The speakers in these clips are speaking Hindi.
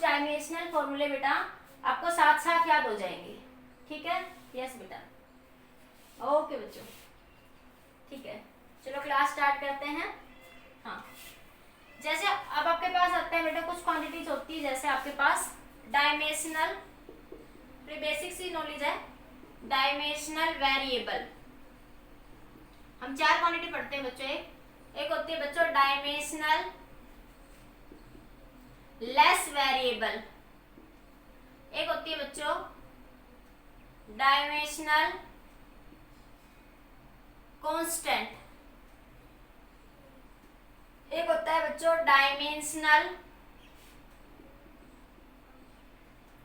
डायमेंशनल फॉर्मूले बेटा आपको साथ साथ याद हो जाएंगे, ठीक है। यस बेटा, ओके बच्चों, ठीक है। चलो क्लास स्टार्ट करते हैं। हाँ, जैसे अब आपके पास आते हैं बेटा कुछ क्वांटिटीज होती है, जैसे आपके पास डायमेंशनल, बेसिक सी नॉलेज है, डायमेंशनल वेरिएबल। हम 4 क्वांटिटी पढ़ते हैं बच्चों। एक होती है बच्चों डायमेंशनल लेस वेरिएबल, एक होती है बच्चों डायमेंशनल कांस्टेंट, एक होता है बच्चों डायमेंशनल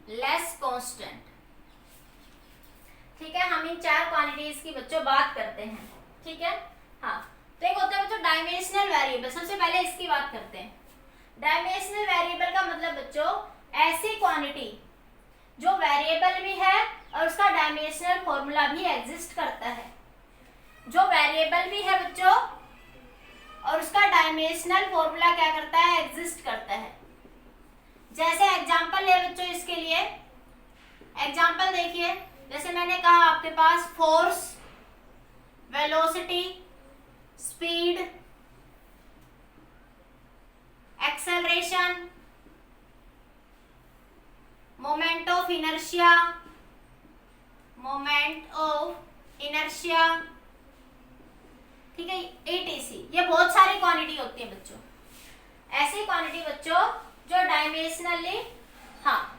लेस कांस्टेंट, ठीक है। हम इन 4 क्वांटिटीज की बच्चों बात करते हैं, ठीक है। हाँ, तो एक होता है बच्चों डायमेंशनल वेरिएबल। सबसे पहले इसकी बात करते हैं। डायमेंशनल वेरिएबल का मतलब बच्चों ऐसी क्वांटिटी जो वेरिएबल भी है और उसका डायमेंशनल फॉर्मूला भी एग्जिस्ट करता है। जो वेरिएबल भी है बच्चों और उसका डायमेंशनल फॉर्मूला क्या करता है, एग्जिस्ट करता है। जैसे एग्जांपल ले बच्चों, इसके लिए एग्जांपल देखिए। जैसे मैंने कहा आपके पास force, velocity, speed, acceleration, moment of inertia, ठीक है, एटीसी। ये बहुत सारी क्वांटिटी होती है बच्चों, ऐसी क्वांटिटी बच्चों जो डायमेंशनली, हाँ,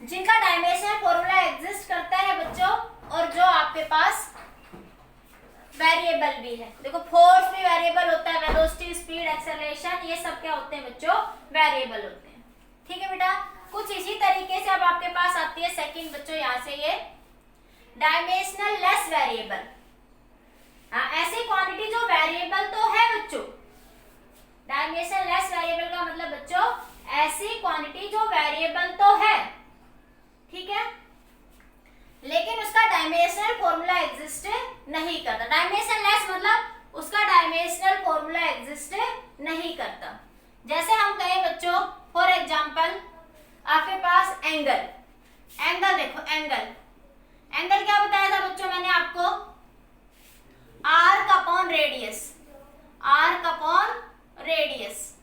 जिनका डायमेंशनल फॉर्मूला एग्जिस्ट करता है बच्चों और जो आपके पास वेरिएबल भी है। देखो फोर्स भी वेरिएबल होता है, वेलोसिटी, स्पीड, एक्सेलरेशन, ये सब क्या होते हैं बच्चों, वेरिएबल होते हैं, ठीक है बेटा। कुछ इसी तरीके से अब आपके पास आती है सेकंड बच्चों, यहाँ से ये डायमेंशनल लेस वेरिएबल। हाँ, ऐसी क्वांटिटी जो वेरिएबल तो है बच्चों। डायमेंशनल लेस वेरिएबल का मतलब बच्चों ऐसी क्वांटिटी जो वेरिएबल तो है, ठीक है, लेकिन उसका डायमेंशनल फॉर्मूला एग्जिस्ट नहीं करता। डायमेंशन लेस मतलब उसका डायमेंशनल फॉर्मूला एग्जिस्ट नहीं करता। जैसे हम कहें बच्चों, फॉर एग्जांपल आपके पास एंगल, एंगल देखो, एंगल क्या बताया था बच्चों मैंने आपको, arc upon radius, arc upon radius,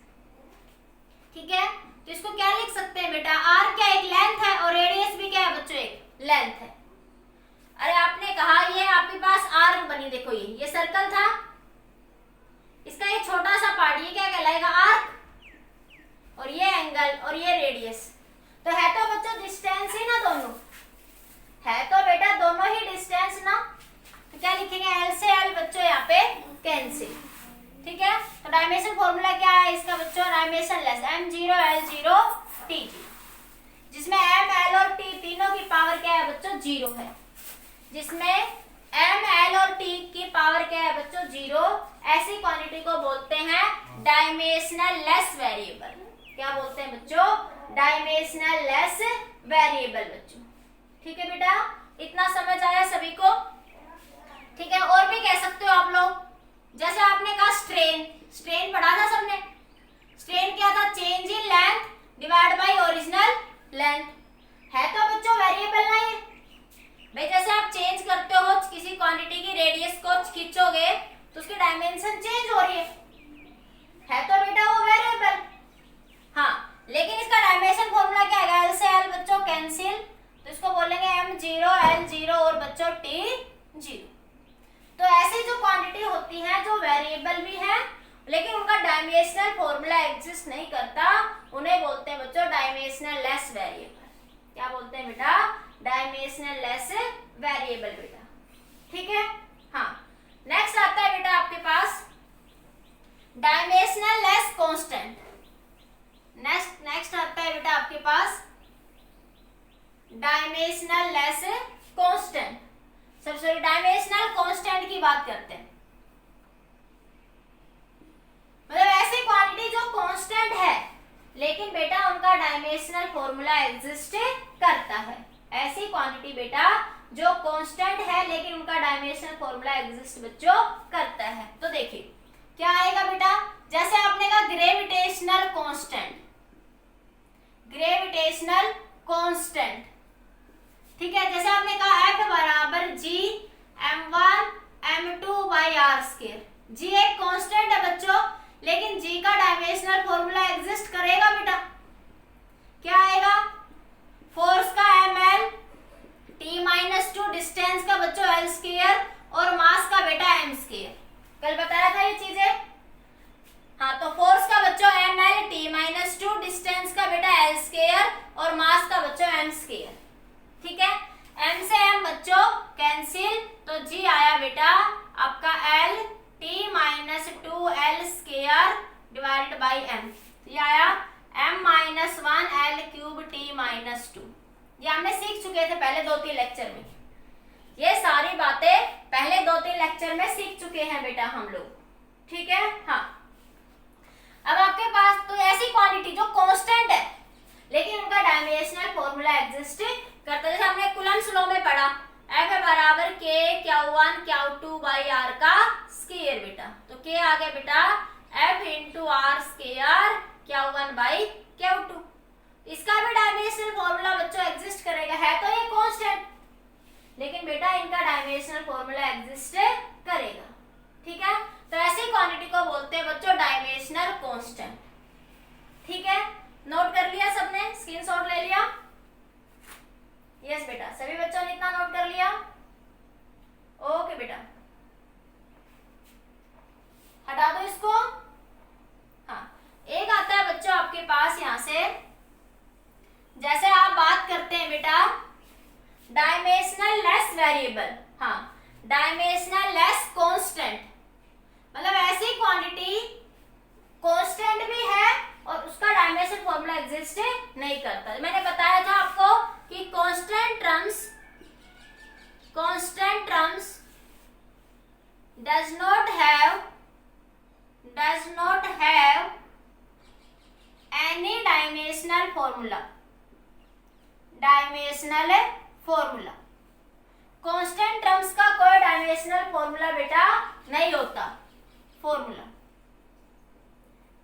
ठीक है। तो इसको क्या लिख सकते हैं बेटा, आर्क क्या एक लेंथ है और रेडियस भी क्या है बच्चों, एक लेंथ है। अरे आपने कहा ये आपके पास आर्क बनी, देखो ये सर्कल था, इसका ये छोटा सा पार्ट ये क्या कहलाएगा, आर्क, और ये एंगल और ये रेडियस। तो है तो बच्चों डिस्टेंस ही ना, दोनों है तो बेटा दोनों ही डिस्टेंस ना। तो क्या लिखेंगे, एल से एल बच्चों यहाँ पे कैंसिल, ठीक है। तो डायमेंशन फॉर्मूला क्या है इसका बच्चों, dimension less, m0 l0 t0, जिसमें m l और t तीनों की पावर क्या है बच्चों, 0 है। जिसमें m l और t की पावर क्या है बच्चों, 0। ऐसी क्वांटिटी को बोलते हैं डायमेंशनल लेस वेरिएबल। क्या बोलते हैं बच्चों, डायमेंशनल लेस वेरिएबल बच्चों, ठीक है बेटा। इतना समझ आया सभी को, ठीक है। और भी कह सकते हो आप लोग, जैसे आपने कहा स्ट्रेन, स्ट्रेन पढ़ा था सबने। स्ट्रेन क्या था, change in length divide by original length, है तो बच्चों वेरिएबल ना ये भाई। जैसे आप चेंज करते हो किसी क्वांटिटी की रेडियस को खींचोगे तो उसकी डायमेंशन चेंज हो रही है तो बेटा वो वेरिएबल। हाँ, लेकिन इसका डायमेंशन फॉर्मूला क्या है, एल से एल बच्चों कैंसिल, तो इसको बोलेंगे m0 l0 और बच्चों t0। तो ऐसी जो क्वांटिटी होती है जो वेरिएबल भी है लेकिन उनका डायमेंशनल फॉर्मूला एग्जिस्ट नहीं करता, उन्हें बोलते हैं बच्चों डायमेंशनल लेस वेरिएबल। क्या बोलते हैं बेटा, डायमेंशनल लेस वेरिएबल बेटा, ठीक है। हाँ, नेक्स्ट आता है बेटा आपके पास डायमेंशनल लेस कांस्टेंट। नेक्स्ट आता है बेटा आपके पास डायमेंशनल लेस कांस्टेंट। सबसे डायमेंशनल कांस्टेंट की बात करते हैं, मतलब ऐसी क्वांटिटी जो कांस्टेंट है लेकिन बेटा उनका डायमेंशनल फॉर्मूला एग्जिस्ट करता है। ऐसी क्वांटिटी बेटा जो कांस्टेंट है लेकिन उनका डायमेंशनल फॉर्मूला एग्जिस्ट बच्चों करता है। तो देखिए क्या आएगा बेटा, जैसे आपने कहा ग्रेविटेशनल कांस्टेंट। Gravitational constant. ठीक है, जैसे आपने कहा F बराबर G m1 m2 by R square. G एक कांस्टेंट है बच्चों, लेकिन G का डायमेंशनल फॉर्मूला एग्जिस्ट करेगा बेटा। क्या आएगा? फोर्स का ml, t-2 डिस्टेंस का बच्चों l स्क्वायर और मास का बेटा m स्क्वायर। कल बताया था ये चीजें। हाँ, तो फोर्स का बच्चों ml, t-2 डिस्टेंस का बेटा l स्क्वायर और मास का बच्चों m स्क्वायर। ठीक है, m से m बच्चों कैंसिल, तो g आया बेटा आपका l t-2 l square divided by m। ये आया m-1 l क्यूब t-2। ये हमने सीख चुके थे पहले 2-3 लेक्चर में। ये सारी बातें पहले 2-3 लेक्चर में सीख चुके हैं बेटा हम लोग। ठीक है, हाँ। अब आपके पास तो ऐसी क्वांटिटी जो कांस्टेंट है लेकिन उनका डायमेंशनल फॉर्मूला एग्जिस्ट करता है। जैसे हमने कूलम्ब्स लॉ में पढ़ा, F बराबर K Q1 Q2 by R का स्क्वायर बेटा। तो K आ गया बेटा F into R square Q1 by Q2। इसका भी डायमेंशनल फॉर्मूला बच्चों एग्जिस्ट करेगा। है तो ये कांस्टेंट, लेकिन बेटा इनका डायमेंशनल फॉर्मूला एग्जिस्ट करेगा। ठीक है, तो ऐसी क्वांटिटी को बोलते हैं बच्चों डायमेंशनल कांस्टेंट। ठीक है, नोट कर लिया सबने? स्क्रीनशॉट ले लिया? यस बेटा, सभी बच्चों ने इतना नोट कर लिया? ओके बेटा, हटा दो इसको। हाँ, एक आता है बच्चों आपके पास यहां से, जैसे आप बात करते हैं बेटा डायमेंशनल लेस वेरिएबल। हाँ, डायमेंशनल लेस कांस्टेंट, मतलब ऐसी क्वांटिटी कांस्टेंट भी है और उसका डायमेंशनल फॉर्मूला एग्जिस्ट नहीं करता। मैंने बताया था आपको कि constant terms does not have any dimensional formula. Constant terms का कोई डायमेंशनल फॉर्मूला बेटा नहीं होता।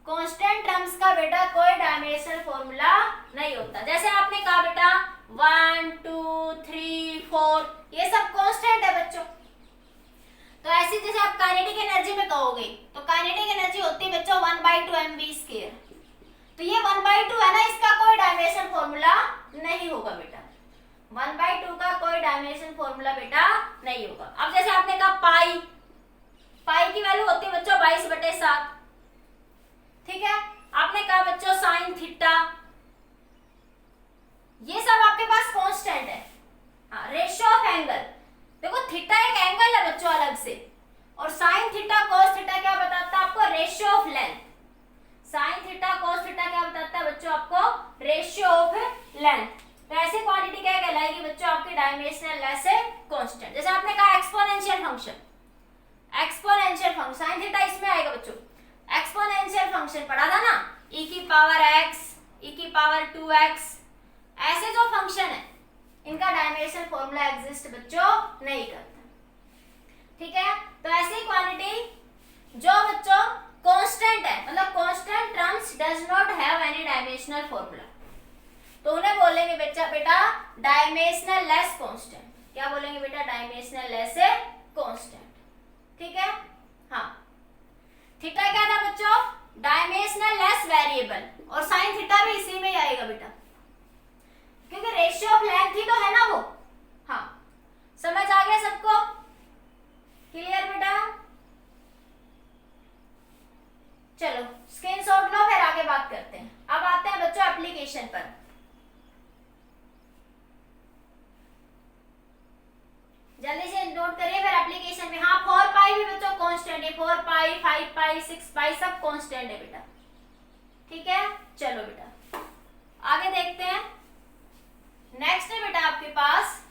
कांस्टेंट टर्म्स का बेटा कोई डायमेंशनल फॉर्मूला नहीं होता। जैसे आपने कहा बेटा 1 2 3 4 ये सब कांस्टेंट है बच्चों। तो ऐसे जैसे आप काइनेटिक एनर्जी में कहोगे तो काइनेटिक एनर्जी होती है बच्चों 1/2 mv²। तो ये 1/2 है ना, इसका कोई डायमेंशनल फॉर्मूला नहीं होगा बेटा। 1/2 का कोई डायमेंशन फॉर्मूला बेटा नहीं होगा। अब जैसे आपने कहा पाई की वैल्यू होती है बच्चों 22/7। ठीक है, आपने कहा बच्चों साइन थीटा, ये सब आपके पास कांस्टेंट है। हाँ, रेशियो ऑफ एंगल, देखो थीटा एक एंगल है बच्चों अलग से, और साइन थीटा कॉस थीटा क्या बताता है आपको? Ratio of length. Sine theta cos theta क्या बताता है बच्चों आपको? Ratio of length. तो ऐसी क्वांटिटी क्या कहलाएगी बच्चों आपकी? Dimensional less constant. जैसे आपने कहा एक्सपोनेंशियल फंक्शन साइन थीटा इसमें आएगा बच्चों। एक्सपोनेंशियल फंक्शन पढ़ा था ना, e की पावर x, e की पावर 2x, ऐसे जो फंक्शन है इनका डायमेंशनल फॉर्मूला एग्जिस्ट बच्चों नहीं करता। ठीक है, तो ऐसी क्वांटिटी जो बच्चों कांस्टेंट है, मतलब constant terms does not have any dimensional formula, तो उन्हें बोलेंगे बेटा डायमेंशनल लेस कांस्टेंट। क्या बोलेंगे बेटा? Dimensional less constant. ठीक है, हाँ। थीटा क्या था बच्चों? डायमेंशनल लेस वेरिएबल, और साइन थीटा भी इसी में ही आएगा बेटा, क्योंकि रेशियो ऑफ लेंथ ही तो है ना वो। हाँ, समझ आ गया सबको? क्लियर बेटा? चलो स्क्रीनशॉट लो, फिर आगे बात करते हैं। अब आते हैं बच्चों एप्लीकेशन पर। जल्दी से नोट करिए फिर एप्लीकेशन में। हाँ, 4 पाई भी बच्चों कांस्टेंट है, 4 पाई 5 पाई 6 पाई सब कांस्टेंट है बेटा। ठीक है, चलो बेटा आगे देखते हैं। नेक्स्ट है बेटा आपके पास,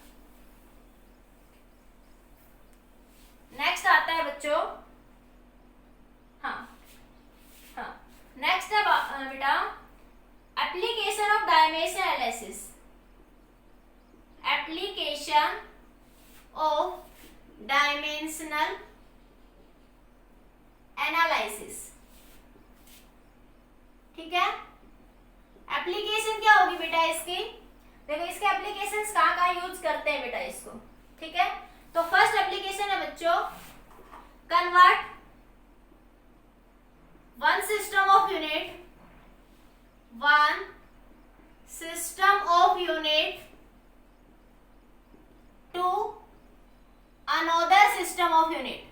नेक्स्ट आता है बच्चों, हाँ, नेक्स्ट है बेटा application of dimension analysis. Application of dimensional analysis. ठीक है, एप्लीकेशन क्या होगी बेटा इसकी? देखो इसके एप्लीकेशंस कहाँ कहाँ यूज करते हैं बेटा इसको, ठीक है। तो फर्स्ट एप्लीकेशन है बच्चों, convert one system of unit to another system of unit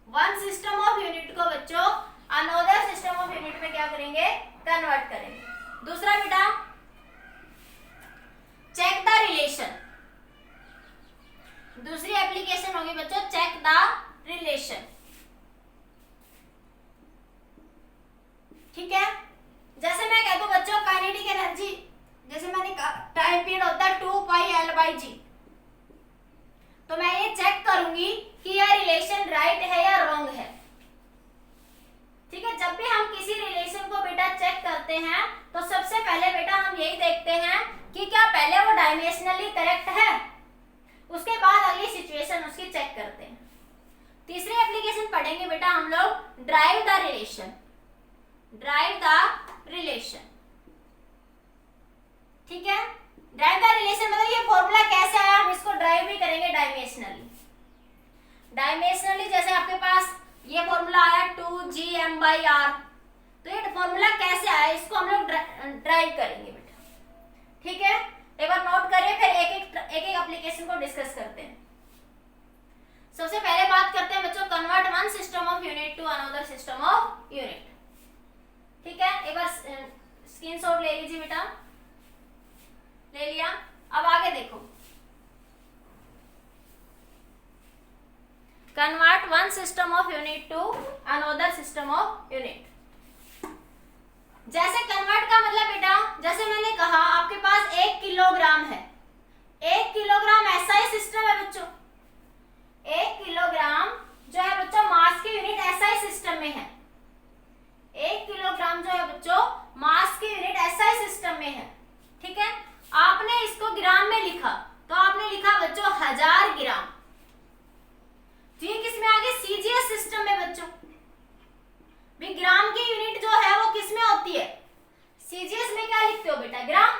one system of unit को बच्चों अनोदर सिस्टम ऑफ यूनिट में क्या करेंगे? कन्वर्ट करेंगे। दूसरा बेटा, चेक द रिलेशन। दूसरी एप्लीकेशन होगी बच्चों चेक द रिलेशन, ठीक है। जैसे मैं कह दूं बच्चों काइनेटिक एनर्जी, जैसे मैंने कहा टाइम पीरियड होता है 2πL/g, तो मैं ये चेक करूंगी कि यह रिलेशन राइट है या रॉन्ग है, ठीक है। जब भी हम किसी रिलेशन को बेटा चेक करते हैं तो सबसे पहले बेटा हम यही देखते हैं कि क्या पहले वो डायमेंशनली करेक्ट है, उसके बाद अगली सिचुएशन उसकी चेक करते हैं। तीसरी एप्लीकेशन पढ़ेंगे बेटा हम लोग ड्राइव द रिलेशन, ठीक है। ड्राइव द रिलेशन मतलब ये फॉर्मूला कैसे आया, हम इसको ड्राइव भी करेंगे डायमेंशनली। जैसे आपके पास ये फॉर्मूला आया 2gm/r, तो ये फॉर्मूला कैसे आया इसको हम लोग ड्राइव करेंगे बेटा, ठीक है। एक बार नोट करिए, फिर एक एक एप्लीकेशन को डिस्कस करते हैं। सबसे पहले बात करते हैं बच्चों convert one system of unit to another system of unit, ठीक है। एक बार स्क्रीनशॉट ले लीजिए बेटा, ले लिया। अब आगे देखो, convert one system of unit to another system of unit. जैसे कन्वर्ट का मतलब बेटा, जैसे मैंने कहा आपके पास 1 किलोग्राम है, 1 किलोग्राम SI सिस्टम है बच्चों। 1 किलोग्राम जो है बच्चों मास की यूनिट SI सिस्टम में है। 1 किलोग्राम जो है बच्चों मास की यूनिट SI सिस्टम में है, ठीक है। आपने इसको ग्राम में लिखा, तो आपने लिखा बच्चों 1000 ग्राम, तो ये किस में आ गया? CGS सिस्टम में बच्चों। भी ग्राम की यूनिट जो है वो किस में होती है? CGS में। क्या लिखते हो बेटा? ग्राम।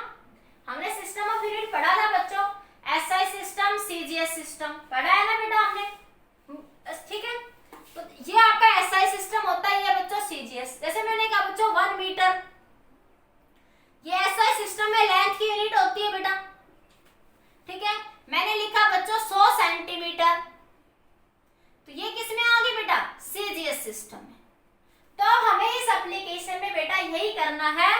हमने सिस्टम ऑफ यूनिट पढ़ा था बच्चों, SI सिस्टम, CGS सिस्टम पढ़ा है ना बेटा हमने, ठीक है। तो ये आपका SI सिस्टम होता है, ये बच्चों CGS। जैसे मैंने कहा बच्चों 1 मीटर, ये SI सिस्टम में लेंथ की यूनिट होती है बेटा, ठीक है। मैंने लिखा बच्चों 100 सेंटीमीटर, तो ये किस में आ गई बेटा? CGS सिस्टम में। तो अब हमें इस एप्लीकेशन में बेटा यही करना है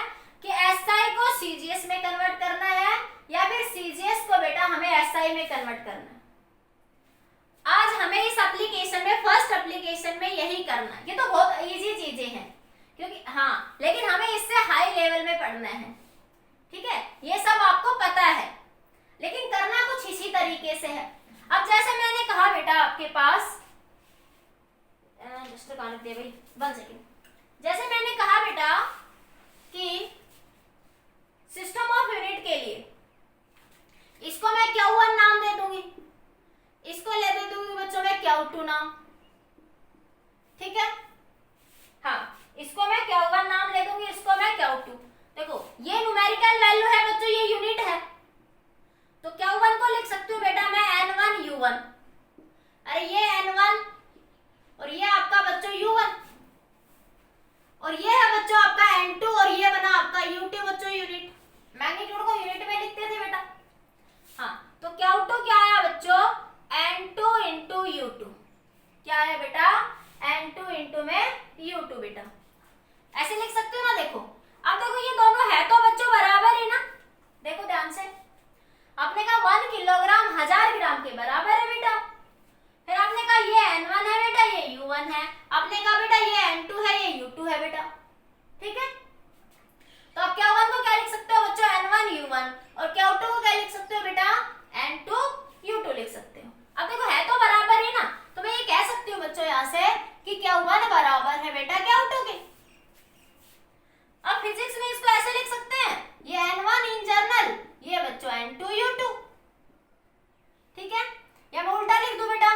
कि SI को CGS में कन्वर्ट करना है या फिर CGS को बेटा हमें SI में कन्वर्ट करना है। आज हमें इस एप्लीकेशन में, फर्स्ट एप्लीकेशन में यही करना है। ये तो बहुत इजी चीजें हैं, क्योंकि हाँ, लेकिन हमें इससे हाई लेवल में पढ़ना है, ठीक है। ये सब आपको पता है, लेकिन करना कुछ इसी तरीके से है। अब जैसे मैंने कहा बेटा आपके पास जस्ट दे भाई 1 सेकेंड। जैसे मैंने कहा बेटा कि सिस्टम ऑफ यूनिट के लिए इसको मैं Q1 नाम दे दूंगी, इसको ले दे दूंगी बच्चों मैं Q2 नाम, ठीक है। हाँ, इसको मैं Q1 नाम ले दूंगी, इसको मैं Q2। देखो ये न्यूमेरिकल वैल्यू है बच्चों, ये यूनिट है, तो Q1 को लिख सकती हूँ बेटा मैं N1U1। अरे ये N1 और ये आपका बच्चों U1, और ये है बच्चों आपका N2, और ये बना आपका U2 बच्चों यूनिट। मैग्नीट्यूड को यूनिट में लिखते थे बेटा। हाँ, तो Q2 क्या आया बच्चों? N2 into U2। क्या है बेटा? N2 into में U2 बेटा, ऐसे लिख सकते हो ना। देखो अब देखो ये दोनों है तो बच्चों बराबर ही ना, देखो ध्यान से। आपने कहा 1 किलोग्राम 1000 ग्राम के बराबर है बेटा। फिर आपने कहा ये N1 है बेटा, ये U1 है। आपने कहा बेटा ये N2 है, ये U2 है बेटा, ठीक है। तो आप Q1 को क्या लिख सकते हो बच्चों? N1U1, और Q2 को क्या लिख सकते हो बेटा? N2U2 लिख सकते हो। अब देखो है तो बराबर ही ना, तो मैं ये कह सकती हूँ बच्चों यहाँ से कि Q1 बराबर है बेटा Q2 के। अब फिजिक्स में इसको ऐसे लिख सकते हैं, ये N1 इन जनरल, ये बच्चों N2U2, ठीक है। या मैं उल्टा लिख दूं बेटा,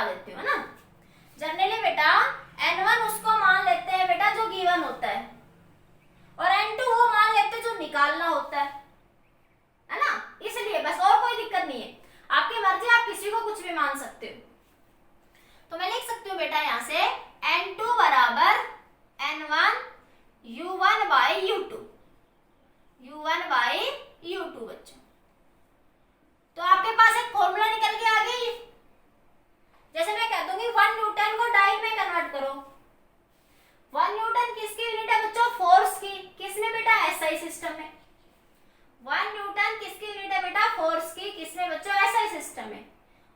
देती हूँ, है ना। जनरली बेटा n1 उसको मान लेते हैं बेटा जो गिवन होता है, और n2 वो मान लेते हैं जो निकालना होता है ना। इसलिए बस, और कोई दिक्कत नहीं है, आपकी मर्जी, आप किसी को कुछ भी मान सकते हो। तो मैं लिख सकती हूँ बेटा यहाँ से n2 बराबर n1 u1 by u2, u1 by u2 बच्चों। तो आपके पास एक फॉर्मूला निकल के आ गई। जैसे मैं कह दूंगी 1 न्यूटन को डाई में कन्वर्ट करो। 1 न्यूटन किसकी यूनिट है बच्चों? फोर्स की। किसमें बेटा? एसआई सिस्टम में। 1 न्यूटन किसकी यूनिट है बेटा? फोर्स की। किसमें बच्चों? एसआई सिस्टम में।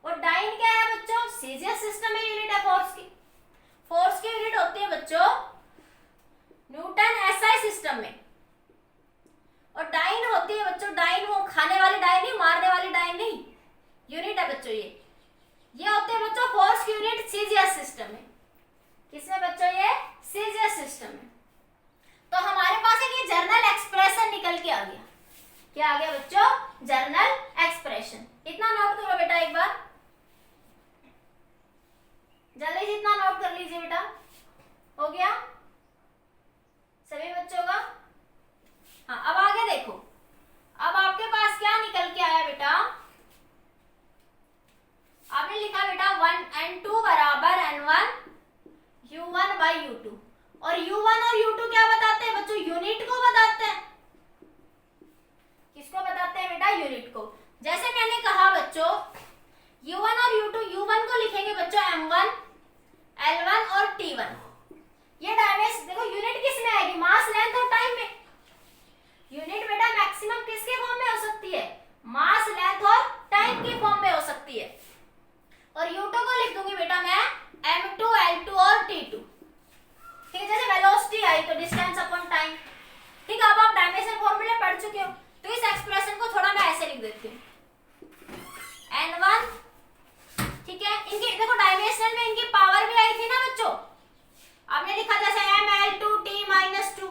और डाइन क्या है बच्चों? सीजीएस सिस्टम में यूनिट है फोर्स की। फोर्स की यूनिट होती है बच्चों न्यूटन एसआई सिस्टम में। और डाइन होती है बच्चों, डाइन वो खाने वाली डाइन नहीं, मारने वाली डाइन नहीं, यूनिट है बच्चों ये होते हैं बच्चों फोर्स की यूनिट सीजीएस सिस्टम में। किसमें बच्चों? ये सीजीएस सिस्टम में। तो हमारे पास एक ये जर्नल एक्सप्रेशन निकल के आ गया। क्या आ गया बच्चों? Journal expression. इतना नोट करो बेटा एक बार, जल्दी से इतना नोट कर लीजिए बेटा। हो गया सभी बच्चों का? हाँ, अब आगे देखो। अब आपके पास क्या निकल के आया बेटा? आपने लिखा बेटा n2 बराबर n1 u1 बाई u2। और u1 और u2 क्या बताते हैं बच्चों? यूनिट को बताते हैं। किसको बताते हैं बेटा? यूनिट को। जैसे मैंने कहा बच्चों u1 और u2, u1 को लिखेंगे बच्चों m1, l1 और t1। ये डायमेंशन देखो, यूनिट किस में आएगी? मास, लेंथ और टाइम में। यूनिट बेटा मैक्सिमम किसके फॉर्म में हो सकती है? मास, लेंथ और टाइम की फॉर्म में हो सकती है। और u2 को लिख दूंगी बेटा मैं m2, l2 और t2। ठीक है, जैसे वेलोसिटी आई तो डिस्टेंस अपॉन टाइम। ठीक है, अब आप डायमेंशन फॉर्मूले पढ़ चुके हो, तो इस एक्सप्रेशन को थोड़ा मैं ऐसे लिख देती हूँ n1। ठीक है, इनकी देखो डायमेंशन में इनकी पावर भी आई थी ना बच्चों। आपने लिखा जैसे ml2 t-2,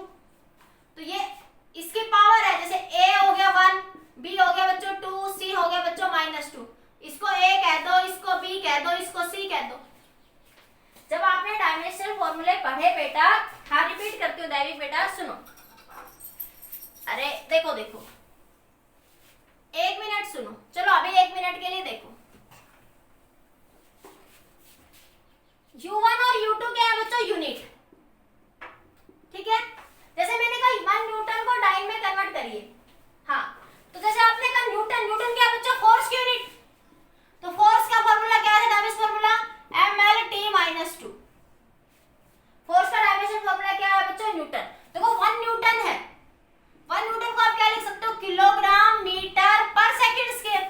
तो ये इसकी पावर है। जैसे a हो गया 1, b हो गया बच्चों 2, c हो गया बच्चों -2। इसको a कह दो, इसको b कह दो, इसको c कह दो। जब आपने डायमेंशनल फॉर्मूले पढ़े बेटा, हाँ रिपीट करती हूँ दैविक बेटा, सुनो। अरे देखो देखो, 1 मिनट सुनो, चलो अभी 1 मिनट के लिए देखो। u1 और u2 क्या है बच्चों? यूनिट। ठीक है, जैसे मैंने कहा 1 न्यूटन को डाइन में कन्वर्ट करिए। हाँ, तो जैसे आपने कहा न्यूटन, न्यूटन क्या है बच्चों? फोर्स की यूनिट। तो फोर्स का फॉर्मूला क्या है? Dimension formula ml/t-2। फोर्स का डायमेंशन फॉर्मूला क्या है बच्चों? न्यूटन। देखो 1 न्यूटन है, 1 न्यूटन को आप क्या लिख सकते हो? किलोग्राम मीटर पर सेकंड स्क्वायर।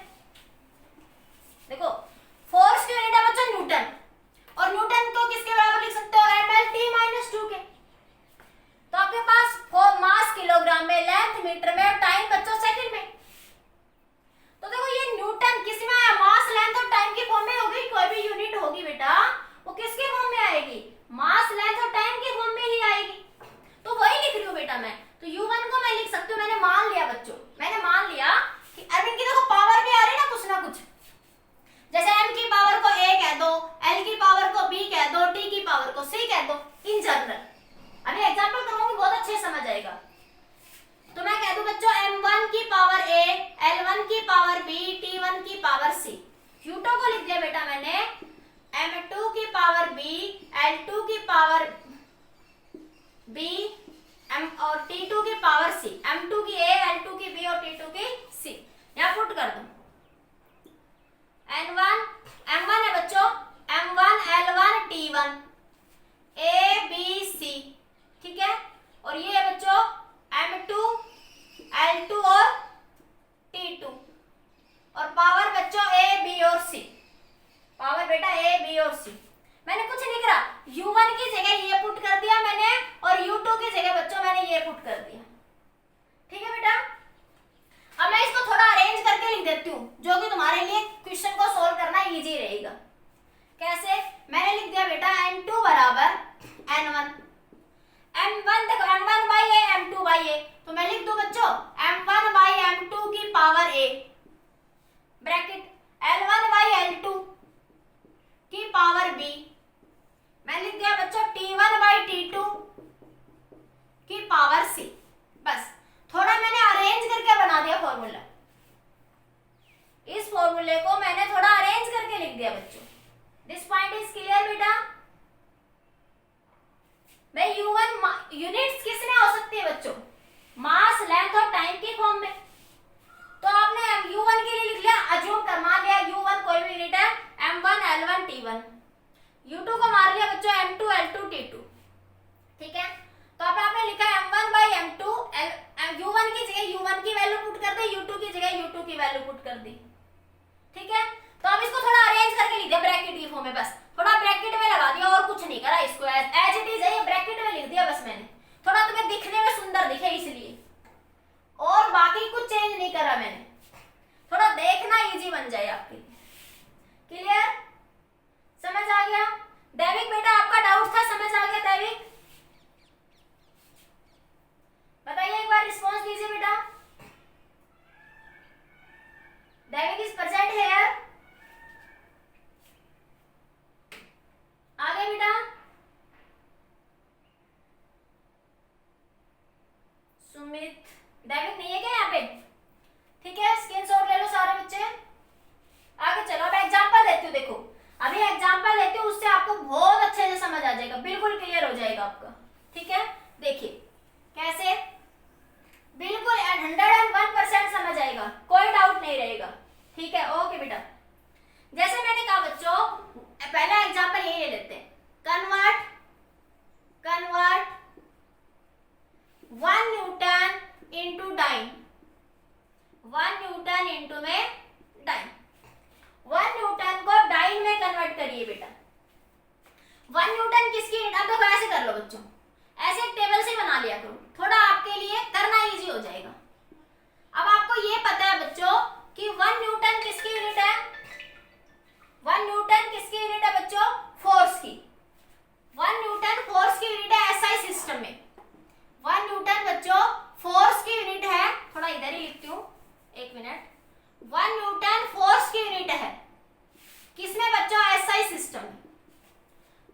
देखो फोर्स की यूनिट है बच्चों न्यूटन, और न्यूटन को किसके बराबर लिख सकते हो? ml/t-2 के। तो आपके पास मास किलोग्राम में, लेंथ मीटर में, और टाइम बच्चों सेकंड में। तो देखो ये न्यूटन किस में आया? मास, लेंथ और टाइम की फॉर्म में होगी। कोई भी यूनिट होगी बेटा वो किसके फॉर्म में आएगी? मास, लेंथ और टाइम की फॉर्म में ही आएगी। तो वही लिख रही हूँ बेटा मैं। तो u1 को मैं लिख सकती हूँ, मैंने मान लिया बच्चों, मैंने मान लिया कि अरविंद की देखो पावर भी आ रही है ना कुछ। जैसे m की पावर को a कह दो, l की पावर को b कह दो, t की पावर को c कह दो, इन जनरल। अभी एग्जांपल करूंगी, बहुत अच्छे से समझ आएगा। तो मैं कह दूं बच्चों m1 की पावर a, l1 की पावर b, t1 की पावर c। u2 को लिख दिया बेटा मैंने m2 की पावर b, l2 की पावर b, m और t2 की पावर c। m2 की a, l2 की b और t2 की c। यहाँ पुट कर दूं n1, m1 है बच्चों m1, l1, t1, a b c। ठीक है, और ये है बच्चों m2, l2 और t2, और पावर बच्चों a b और c। पावर बेटा a b और c। मैंने कुछ नहीं करा, u1 की जगह ये पुट कर दिया मैंने, और u2 की जगह बच्चों मैंने ये पुट कर दिया। ठीक है बेटा, अब मैं इसको थोड़ा अरेंज करके लिख देती हूँ, जो कि तुम्हारे लिए क्वेश्चन को सोल्व करना इजी रहेगा। कैसे? मैंने लिख दिया बेटा n2 बराबर n1, m1 देखो m1 by a, m2 by a। तो मैं लिख दूं बच्चों m1 बाई m2 की power a, bracket l1 by l2 की power this point is clear बेटा? भाई U1 यूनिट्स किसमें हो सकती है बच्चों? मास, लेंथ और टाइम की फॉर्म में। तो आपने U1 के लिए लिख लिया, अज्यूम कर मान लिया U1 कोई भी यूनिट है, M1 L1 T1। U2 को मार लिया बच्चों M2 L2 T2। ठीक है, तो अब आपने लिखा M1 by M2, U1 की जगह U1 की वैल्यू पुट कर दी, U2 की जगह U2 की वैल्यू पुट कर दी। ठीक है, तो अब इसको थोड़ा अरेंज करके लिख दिया ब्रैकेट की फॉर्म में, बस थोड़ा ब्रैकेट में लगा दिया और कुछ नहीं करा, इसको एज इट इज है ये ब्रैकेट में लिख दिया बस मैंने, थोड़ा तुम्हें दिखने में सुंदर दिखे इसलिए, और बाकी कुछ चेंज नहीं करा मैंने, थोड़ा देखना इजी बन जाए आपके लिए। क्लियर? समझ आ गया? दैविक बेटा आपका डाउट था, समझ आ गया दैविक? बताइए एक बार, रिस्पॉन्स दीजिए बेटा। दैविक इज प्रेजेंट हियर? आ गए बेटा? सुमित, दैविक नहीं है क्या यहाँ पे? ठीक है, स्क्रीनशॉट ले लो सारे बच्चे। आगे चलो, अब एग्जांपल देती हूँ, देखो अभी एग्जांपल देती हूँ, उससे आपको बहुत अच्छे से समझ आ जाएगा, बिल्कुल क्लियर हो जाएगा आपका। ठीक है, देखिए कैसे, बिल्कुल 101% समझ आएगा, कोई डाउट नहीं रहेगा। ठीक है, ओके बेटा। जैसे मैंने कहा बच्चों, पहला एग्जांपल यही ले लेते हैं, convert 1 newton into dyne, 1 newton into में डाइन, 1 न्यूटन को डाइन में कन्वर्ट करिए बेटा। 1 न्यूटन किसकी यूनिट? अब देखो ऐसे कर लो बच्चों, ऐसे एक टेबल से बना लिया करो, थोड़ा आपके लिए करना इजी हो जाएगा। अब आपको ये पता है बच्चों कि 1 न्यूटन किसकी यूनिट है? 1 न्यूटन किसकी यूनिट है बच्चों? फोर्स की। 1 न्यूटन फोर्स की यूनिट है एसआई सिस्टम में। 1 न्यूटन बच्चों फोर्स की यूनिट है, थोड़ा इधर ही लिखती हूँ, एक मिनट। 1 न्यूटन फोर्स की यूनिट है किसमें बच्चों? एसआई सिस्टम में।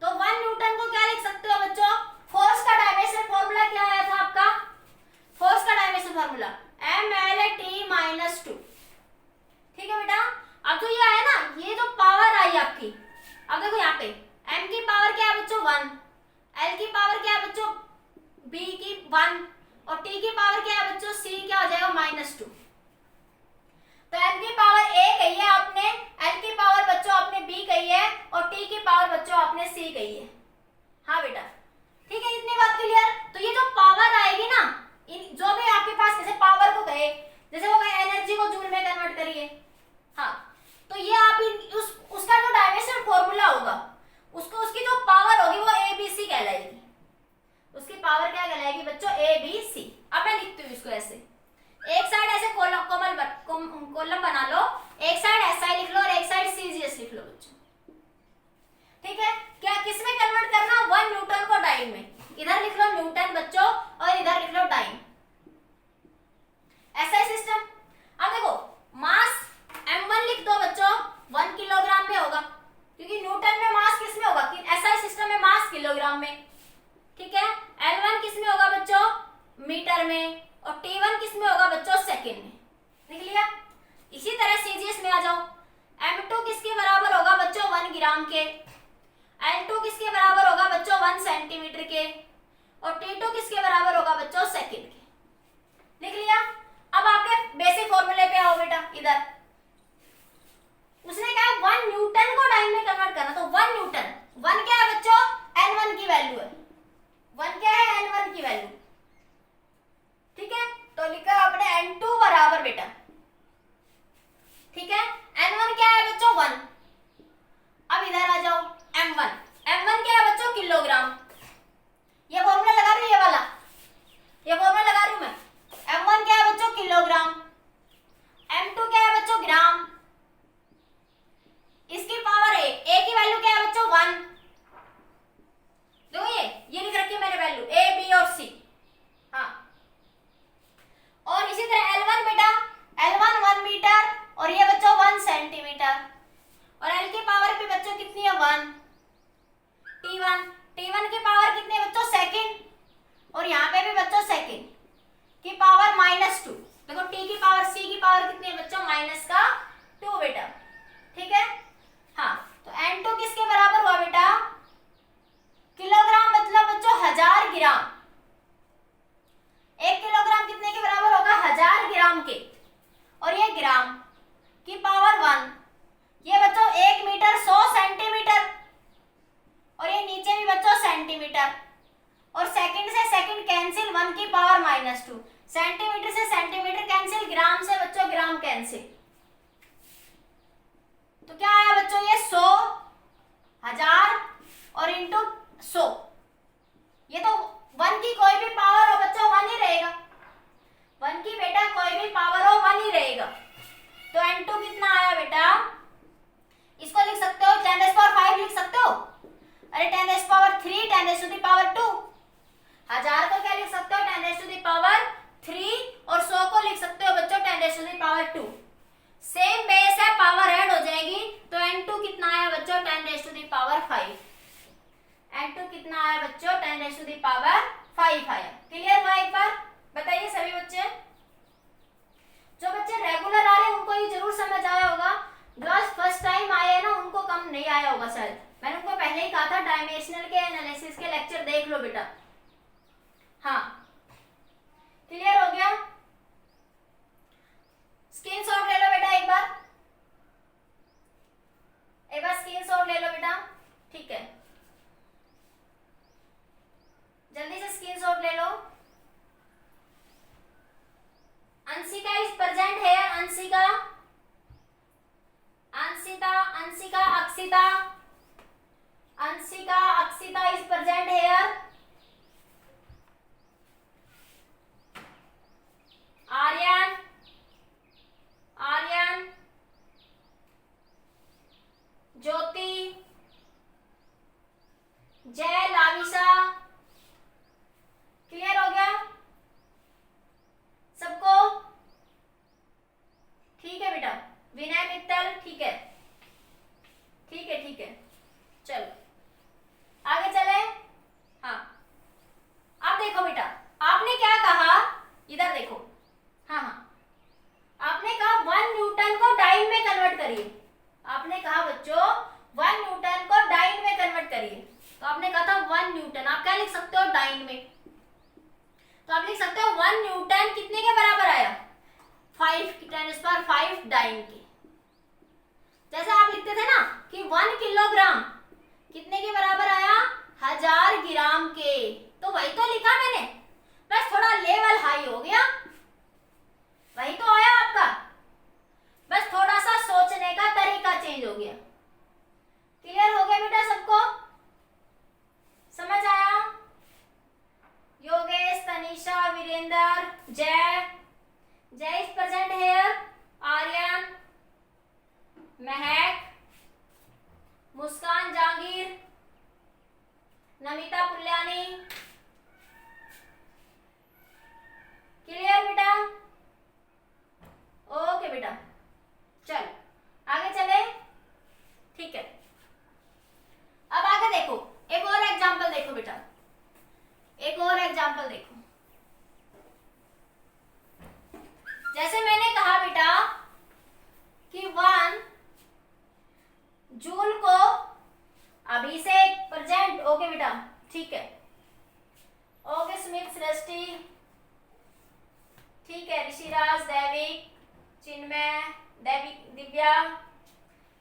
तो 1 न्यूटन को क्या लिख सकते हो बच्चों? फोर्स का डायमेंशन फॉर्मूला क्या आया था आपका? फोर्स का डायमेंशन फॉर्मूला mLT-2। ठीक है बेटा, अब जो ये आया ना, ये जो पावर आई आपकी, अब देखो यहाँ पे m की पावर क्या है बच्चों? 1, l की पावर क्या है बच्चों? b की 1, और t की पावर क्या है बच्चों? c क्या हो जाएगा? -2। तो m की पावर a कही है आपने, l की पावर बच्चों आपने b कही है, और t की पावर बच्चों आपने c कही है। हाँ बेटा, ठीक है, इतनी बात क्लियर? तो ये जो पावर आएगी ना, जो भी आपके पास, जैसे पावर को कहे, जैसे वो कहे एनर्जी को जूल में कन्वर्ट करिए, हाँ, तो ये आप उसका जो डायमेंशन फॉर्मूला होगा, उसको उसकी जो पावर होगी वो ABC कहलाएगी। उसकी पावर क्या कहलाएगी बच्चों? ABC। अब मैं लिखती हूँ इसको ऐसे, एक साइड ऐसे कॉलम बना लो, एक साइड SI लिख लो और एक साइड CGS लिख लो बच्चों। ठीक है, क्या किसमें कन्वर्ट करना? 1 न्यूटन को डाइन में, इधर लिख लो न्यूटन बच्चों और इधर लिख लो डाइन, SI सिस्टम। अब देखो मास M1 लिख दो बच्चों, 1 किलोग्राम में होगा, क्योंकि न्यूटन में मास किस में होगा? SI सिस्टम में मास किलोग्राम में। ठीक है, L1 किस में होगा बच्चों? मीटर में, और T1 किस में होगा बच्चों? सेकंड में। लिख लिया? इसी तरह CGS में आ जाओ, M2 किसके बराबर होगा बच्चों? 1 ग्राम के, L2 किसके बराबर होगा बच्चों? 1 सेंटीमीटर के, और T2 किसके बराबर होगा बच्चों? सेकंड के। लिख लिया? अब आपके बेसिक फॉर्मूले पे आओ बेटा, इधर उसने कहा 1 न्यूटन को डाइन में कन्वर्ट करना, तो 1 न्यूटन, 1 क्या है बच्चों? N1 की वैल्यू है, 1 क्या है? N1 की वैल्यू। ठीक है, तो लिखा आपने N2 बराबर बेटा, ठीक है, N1 क्या है बच्चों? 1। अब इधर आ जाओ, M1, M1 क्या है बच्चों? किलोग्राम। ये फॉर्मूला लगा रही हूँ, ये वाला, ये फॉर्मूला लगा रही हूँ मैं। M1 क्या है बच्चों? किलोग्राम। M2 क्या है बच्चों? ग्राम। इसकी पावर A की वैल्यू क्या है बच्चों? 1। देखो ये लिख रखी है मैंने वैल्यू A, B और C। हाँ, और इसी तरह L1 बेटा, L1 1 मीटर, और ये बच्चों 1 सेंटीमीटर, और L की पावर भी बच्चों कितनी है? 1। T1 की पावर कितनी है बच्चों? सेकंड, और यहाँ पे भी बच्चों सेकंड की पावर -2। देखो T की पावर, C की पावर कितनी है बच्चों? -2 बेटा। ठीक है, हाँ, तो N2 किसके -2। सेंटीमीटर से सेंटीमीटर कैंसिल, ग्राम से बच्चों ग्राम कैंसिल, तो क्या आया बच्चों ये 100, 1000 और इंटू 100। ये तो 1 की कोई भी पावर हो बच्चों 1 ही रहेगा, 1 की बेटा कोई भी पावर हो 1 ही रहेगा। तो n2 कितना आया बेटा, इसको लिख सकते हो 10⁵ लिख सकते हो, अरे 10⁵3, 10⁻²। 1000 को क्या लिख सकते हो 10⁻³ और 100 को लिख सकते हो बच्चों 10⁻²। सेम बेस है, पावर ऐड हो जाएगी। तो n2 कितना आया बच्चों 10⁵5। n2 कितना आया बच्चों 10⁵5 आया। क्लियर हुआ एक बार बताइए सभी बच्चे। जो बच्चे रेगुलर आ रहे हैं उनको ये जरूर समझ आया होगा, जो आज फर्स्ट टाइम आए हैं ना उनको कम नहीं आया होगा शायद। मैंने उनको पहले ही कहा था डायमेंशनल के एनालिसिस के लेक्चर देख लो बेटा। हाँ क्लियर हो गया, स्क्रीनशॉट ले लो बेटा एक बार स्क्रीनशॉट ले लो बेटा, ठीक है जल्दी से स्क्रीनशॉट ले लो। Anshika is present here, Anshika, Anshita, Anshika, Akshita, Anshika, Akshita is present here. Aryan, Aryan, Jyoti, Jay, Lavisha. Clear हो गया सबको, ठीक है बेटा। विनय मित्तल, ठीक है ठीक है ठीक है, चलो आगे चले। हाँ अब देखो बेटा, आपने क्या कहा, इधर देखो। हाँ आपने कहा 1 न्यूटन को डाइन में कन्वर्ट करिए। आपने कहा बच्चों 1 न्यूटन को डाइन में कन्वर्ट करिए। तो आपने कहा था 1 न्यूटन, आप क्या लिख सकते हो डाइन में, तो आप लिख सकते हो 1 न्यूटन कितने के बराबर आया 5 डाइन के। जैसे आप लिखते थे ना कि 1 किलोग्राम कितने के बराबर आया 1000 ग्राम के, तो वही तो लिखा मैंने, बस थोड़ा लेवल हाई हो गया, वही तो आया आपका, बस थोड़ा सा सोचने का तरीका चेंज हो गया। क्लियर हो गया बेटा सबको, समझ आया। योगेश, तनिषा, वीरेंद्र, जय, जय is present here, Aryan, Mahak, Muskan Jahangir, Namita पुल्यानी। Clear बेटा, ओके बेटा, चल आगे चले, ठीक है। अब आगे देखो, एक और एग्जांपल देखो बेटा, एक और एग्जांपल देखो। जैसे मैंने कहा बेटा कि 1 जूल को अभी से प्रेजेंट, ओके बेटा ठीक है, ओके स्मिथ सृष्टि, ठीक है, ऋषिराज, दैविक, चिन्मय, दैविक, दिव्या,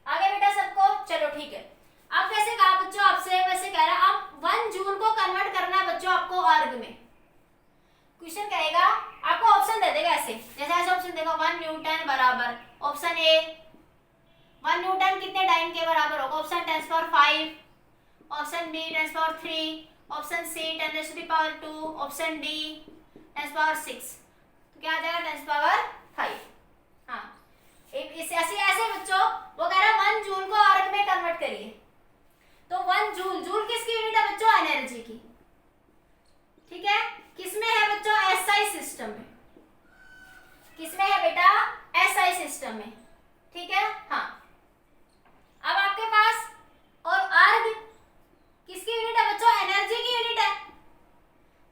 आगे बेटा सबको, चलो ठीक है। अब कैसे कहा बच्चों आपसे, वैसे कह रहा है आप 1 जूल को कन्वर्ट करना है बच्चों आपको अर्ग में। क्वेश्चन कहेगा, आपको ऑप्शन दे देगा ऐसे, जैसे ऐसे ऑप्शन देगा 1 न्यूटन बराबर, ऑप्शन ए 1 न्यूटन कितने डाइन के बराबर होगा, option 10⁵, option B 10⁻3, option C 10⁻², option D 10⁻6। तो क्या आ जाएगा 10⁻5। हाँ ऐसे बच्चों वो कह रहा है 1 जूल को अर्ग में कन्वर्ट करिए। तो 1 जूल, जूल किसकी यूनिट है बच्चों, एनर्जी की, ठीक है। किसमें है बच्चों, एसआई सिस्टम में, किसमें है बेटा, एसआई सिस्टम में, ठीक है। हाँ अब आपके पास, और अर्ग किसकी यूनिट है बच्चों, एनर्जी की यूनिट है,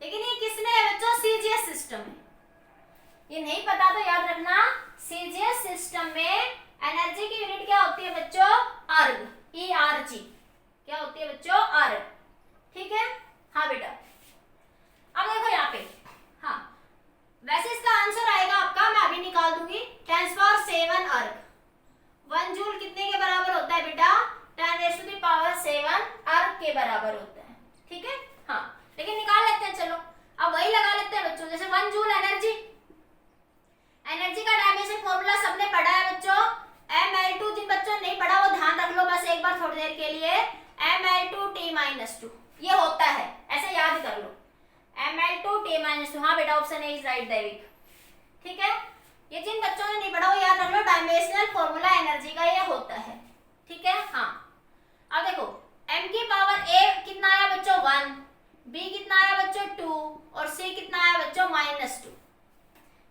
लेकिन ये किसमें है बच्चों, सीजीएस सिस्टम में। ये नहीं पता तो याद रखना, सीजीएस सिस्टम में एनर्जी की यूनिट क्या होती है बच्चों, अर्ग, ERG, क्या होती है बच्चों, अर्ग, ठीक है। हाँ बेटा अब देखो यहाँ पे, हाँ वैसे इसका आंसर आएगा आपका, मैं अभी निकाल दूंगी, 10⁻7 अर्ग। 1 जूल कितने के बराबर होता है बेटा, 10⁻7 अर्ग के बराबर होता है, ठीक है। हाँ लेकिन निकाल लेते हैं, चलो अब वही लगा लेते हैं बच्चों, जैसे 1 जूल एनर्जी, एनर्जी का डायमेंशन फॉर्मूला सबने पढ़ा है बच्चों, ml2, जिन बच्चों ने नहीं पढ़ा वो ध्यान रख लो बस एक बार थोड़ी देर के लिए, ml2T-2 ये होता है, ऐसे याद कर लो, ml2T-2। हाँ बेटा ऑप्शन ए इज राइट दैविक, ठीक है। ये जिन बच्चों ने नहीं पढ़ा वो याद रख लो, डायमेंशनल फॉर्मूला एनर्जी का ये होता है, ठीक है। हाँ अब देखो m की पावर a कितना आया बच्चों 1, b कितना आया बच्चों 2 और c कितना आया बच्चों -2,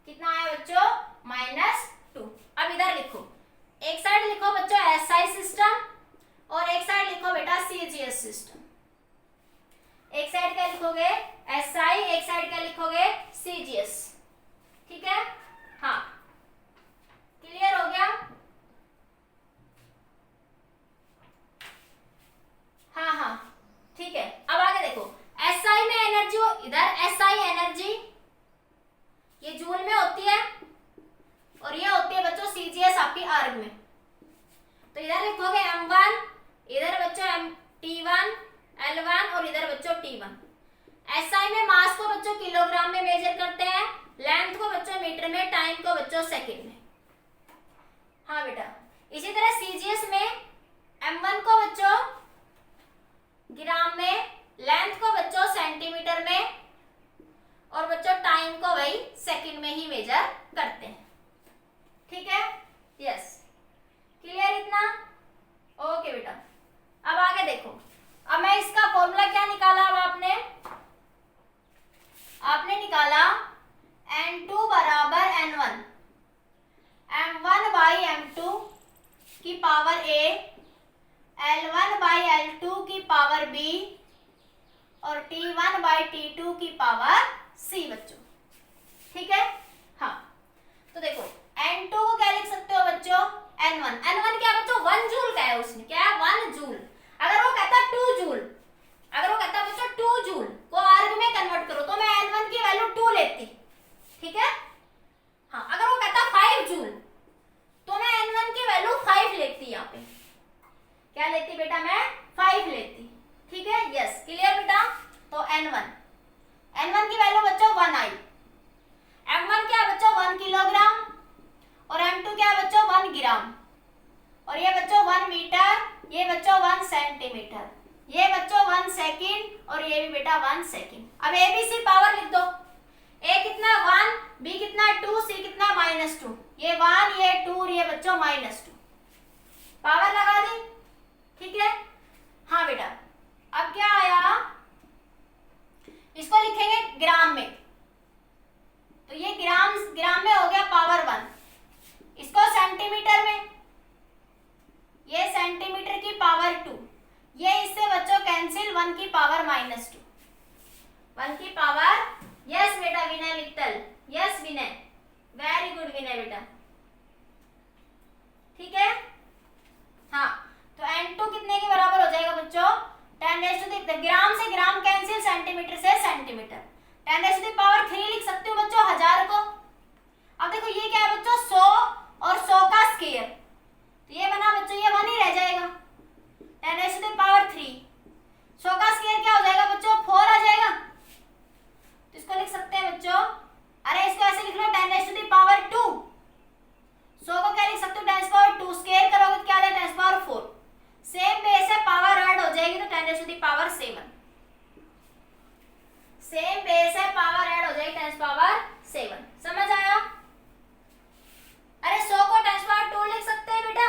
कितना आया बच्चों -2। अब इधर लिखो, एक साइड लिखो बच्चों SI सिस्टम और एक साइड लिखो बेटा CGS सिस्टम। एक साइड क्या लिखोगे SI, एक साइड क्या लिखोगे CGS, ठीक है। हाँ क्लियर हो गया। हाँ हाँ ठीक है। अब आगे देखो SI में एनर्जी, इधर SI एनर्जी ये जूल में होती है और ये होती है बच्चों CGS आपकी अर्ग में। तो इधर लिखोगे M1, इधर बच्चों T1, L1 और इधर बच्चों T1। SI में मास को बच्चों किलोग्राम में मेजर करते हैं, लेंथ को बच्चों मीटर में, टाइम को बच्चों सेकंड में। हाँ बेटा इसी तरह CGS में M1 को बच्चों ग्राम में, लेंथ को बच्चों सेंटीमीटर में और बच्चों टाइम को वही सेकंड में ही मेजर करते हैं, ठीक है। यस क्लियर इतना, ओके बेटा। अब आगे देखो, अब मैं इसका फॉर्मूला क्या निकाला, अब आपने निकाला N2 बराबर N1, M1 बाई M2 की power A, L1 by L2 की पावर B और T1 बाई T2 की पावर C बच्चों, ठीक है। हाँ तो देखो N2 को क्या लिख सकते हो बच्चों N1, N1 क्या बच्चों 1 जूल का है, उसने क्या है 1 जूल। अगर वो कहता 2 जूल, अगर वो कहता बच्चों 2 जूल को आर्ग में कन्वर्ट करो तो मैं N1 की वैल्यू 2 लेती, ठीक है। हाँ अगर वो कहता 5 जूल तो मैं N1 की वैल्यू 5 लेती, यहाँ पे क्या लेती बेटा मैं 5 लेती, ठीक है। यस क्लियर बेटा। तो N1 की वैल्यू बच्चों 1 आई, M1 क्या बच्चों 1 किलोग्राम और M2 क्या बच्चों 1 ग्राम और ये बच्चों 1 मीटर, ये बच्चों 1 सेंटीमीटर, ये बच्चों 1 सेकंड और ये भी बेटा 1 सेकंड। अब ABC पावर लिख दो, A कितना 1, B कितना 2, C कितना -2, ये 1 ये 2 और ये बच्चों -2, पावर लगा दी, ठीक है। हाँ बेटा अब क्या आया, इसको लिखेंगे ग्राम में, तो ये ग्राम में हो गया पावर 1, इसको सेंटीमीटर में, ये सेंटीमीटर की पावर 2, ये इससे बच्चों कैंसिल 1 की पावर -2, 1 की पावर। यस बेटा विनय मित्तल, यस विनय, वेरी गुड विनय बेटा, ठीक है। हाँ तो N2 कितने के बराबर हो जाएगा बच्चों 10⁻⁻, ग्राम से ग्राम कैंसिल, सेंटीमीटर से सेंटीमीटर, 10⁻³ लिख सकते हो बच्चों 1000 को। अब देखो ये क्या है बच्चों 100 और 100 का स्क्वायर, तो ये बना बच्चों ये 1 ही रह जाएगा, 10⁻³ 100 का स्क्वायर क्या हो जाएगा बच्चों 4 आ जाएगा, तो इसको लिख सकते हैं बच्चों, अरे इसको ऐसे लिख लो 10⁻², 100 को क्या लिख सकते हो 10⁻², स्क्वायर करोगे तो क्या आ जाएगा 10⁻4, सेम बेस है पावर ऐड हो जाएगी तो 10⁻7, सेम बेस है पावर ऐड हो जाएगी 10⁻7, समझ आया। अरे 100 को 10⁻2 लिख सकते हैं बेटा,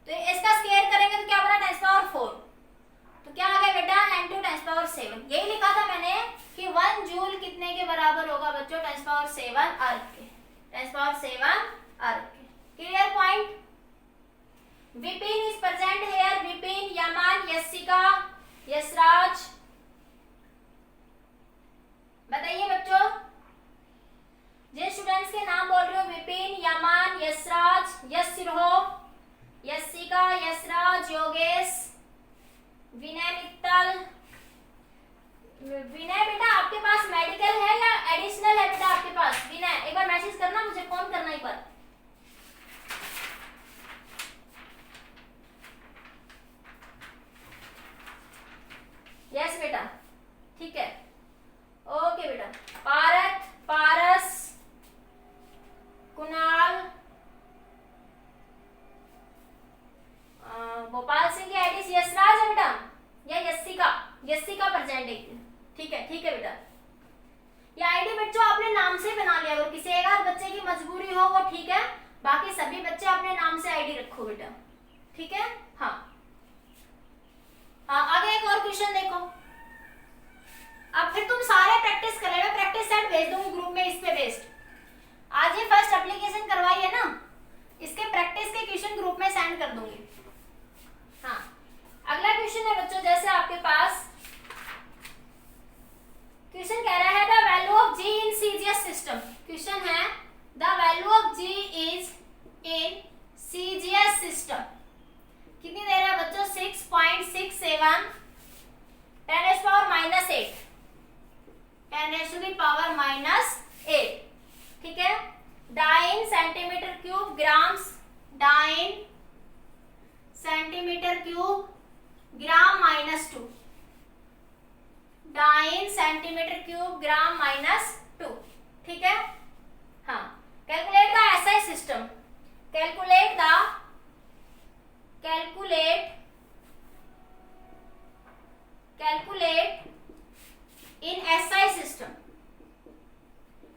तो इसका स्क्वायर करेंगे तो क्या बना 10⁻4, तो क्या आ गया बेटा N2 10⁻7। यही लिखा था मैंने कि 1 जूल कितने के बराबर होगा बच्चों 10⁻7 अर्ग के, 10⁻7 अर्ग के। Clear point. Vipin is present here, Vipin, Yaman, Yashika, Yashraj, बताइए बच्चों जिन स्टूडेंट्स के नाम बोल रहे हो, विपिन, यमन, यशराज, यशिरो, यशिका, यशराज, योगेश, विनय मित्तल। विनय बेटा आपके पास मेडिकल है या एडिशनल है बेटा आपके पास? विनय एक बार मैसेज करना, मुझे फोन करना एक बार। यस ठीक है बेटा। ये आईडी बच्चों आपने नाम से बना लिया, अगर किसी एक आध बच्चे की मजबूरी हो वो ठीक है, बाकी सभी बच्चे अपने नाम से आईडी रखो बेटा, ठीक है। हाँ आगे एक और क्वेश्चन देखो। अब फिर तुम सारे प्रैक्टिस कर रहे हो, प्रैक्टिस सेट भेज दूंगी ग्रुप में इस पे बेस्ड। आज ये फर्स्ट एप्लीकेशन करवाई है ना, इसके प्रैक्टिस के क्वेश्चन ग्रुप में सेंड कर दूंगी। हाँ अगला क्वेश्चन है बच्चों, जैसे आपके पास क्वेश्चन कह रहा है the value of G in CGS system. Question है the value of G is in CGS system. कितनी दे रहा है बच्चों? 6.67 10⁻⁻8 10⁻⁻8, ठीक है। Dyne centimetre cube grams, dyne centimetre cube gram -2, dyne centimetre cube gram -2, ठीक है। हाँ calculate the SI system, calculate in SI system.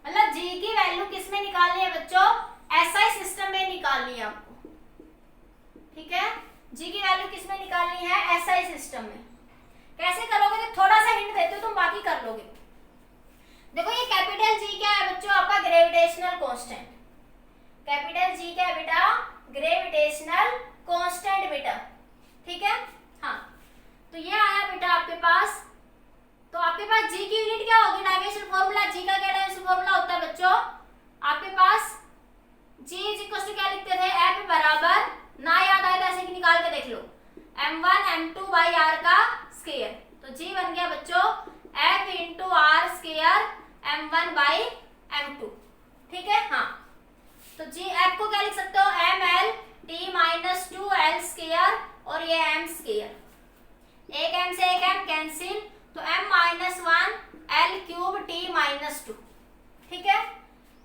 मतलब जी की वैल्यू किस में निकालनी है बच्चों? एसआई सिस्टम में निकालनी है आपको, ठीक है। जी की वैल्यू किस में निकालनी है? एसआई सिस्टम में। कैसे करोगे? तो थोड़ा सा हिंट देती हूँ, तुम बाकी कर लोगे। देखो ये कैपिटल जी क्या है बच्चों? आपका ग्रेविटेशनल कांस्टेंट। कैपिटल जी क्या है बेटा? ग्रेविटेशनल कांस्टेंट बेटा, ठीक है। हाँ तो ये आया बेटा आपके पास। तो आपके पास जी की यूनिट क्या होगी? Dimension formula. जी का क्या डायमेंशन फॉर्मूला होता है बच्चों? आपके पास जी इज इक्वल टू क्या लिखते थे? एफ बराबर, ना याद आए तो ऐसे कि निकाल के देख लो, m1 m2 बाई r का स्क्वायर। तो जी बन गया बच्चों f into R square m1 by m2, ठीक है। हाँ तो जी f को क्या लिख सकते हो? ml t minus 2l square और ये m स्क्वायर, एक m से एक m कैंसिल, तो m minus 1 l cube t minus 2, ठीक है।